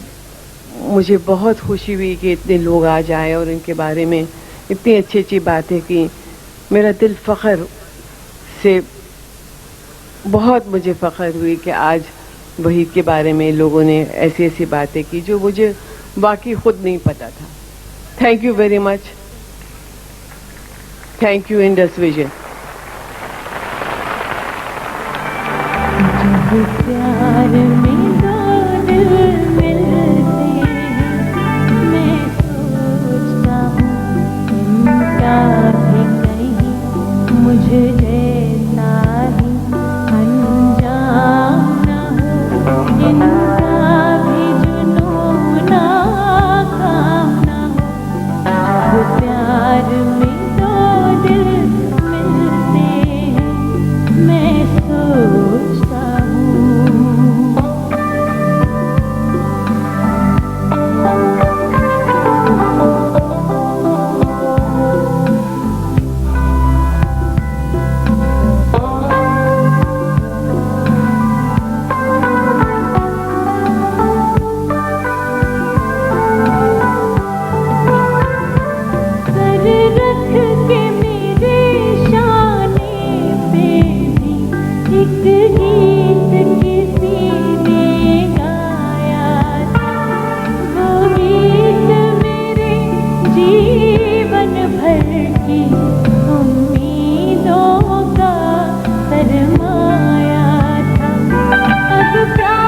मुझे बहुत खुशी हुई कि इतने लोग आज आए और इनके बारे में इतनी अच्छी अच्छी बातें की। मेरा दिल फ़ख्र से बहुत मुझे फ़ख्र हुई कि आज वहीद के बारे में लोगों ने ऐसी ऐसी बातें की जो मुझे बाकी खुद नहीं पता था। Thank you very much. Thank you Indus vision. प्यार में दो दिल मिलते मैं सोचता हूँ इनका भी कहीं मुझे जैसा ही अंजाम न हो, इनका भी जुनून नाकाम न हो। वो प्यार में दो दिल मिलते हैं मैं सोचता प्यार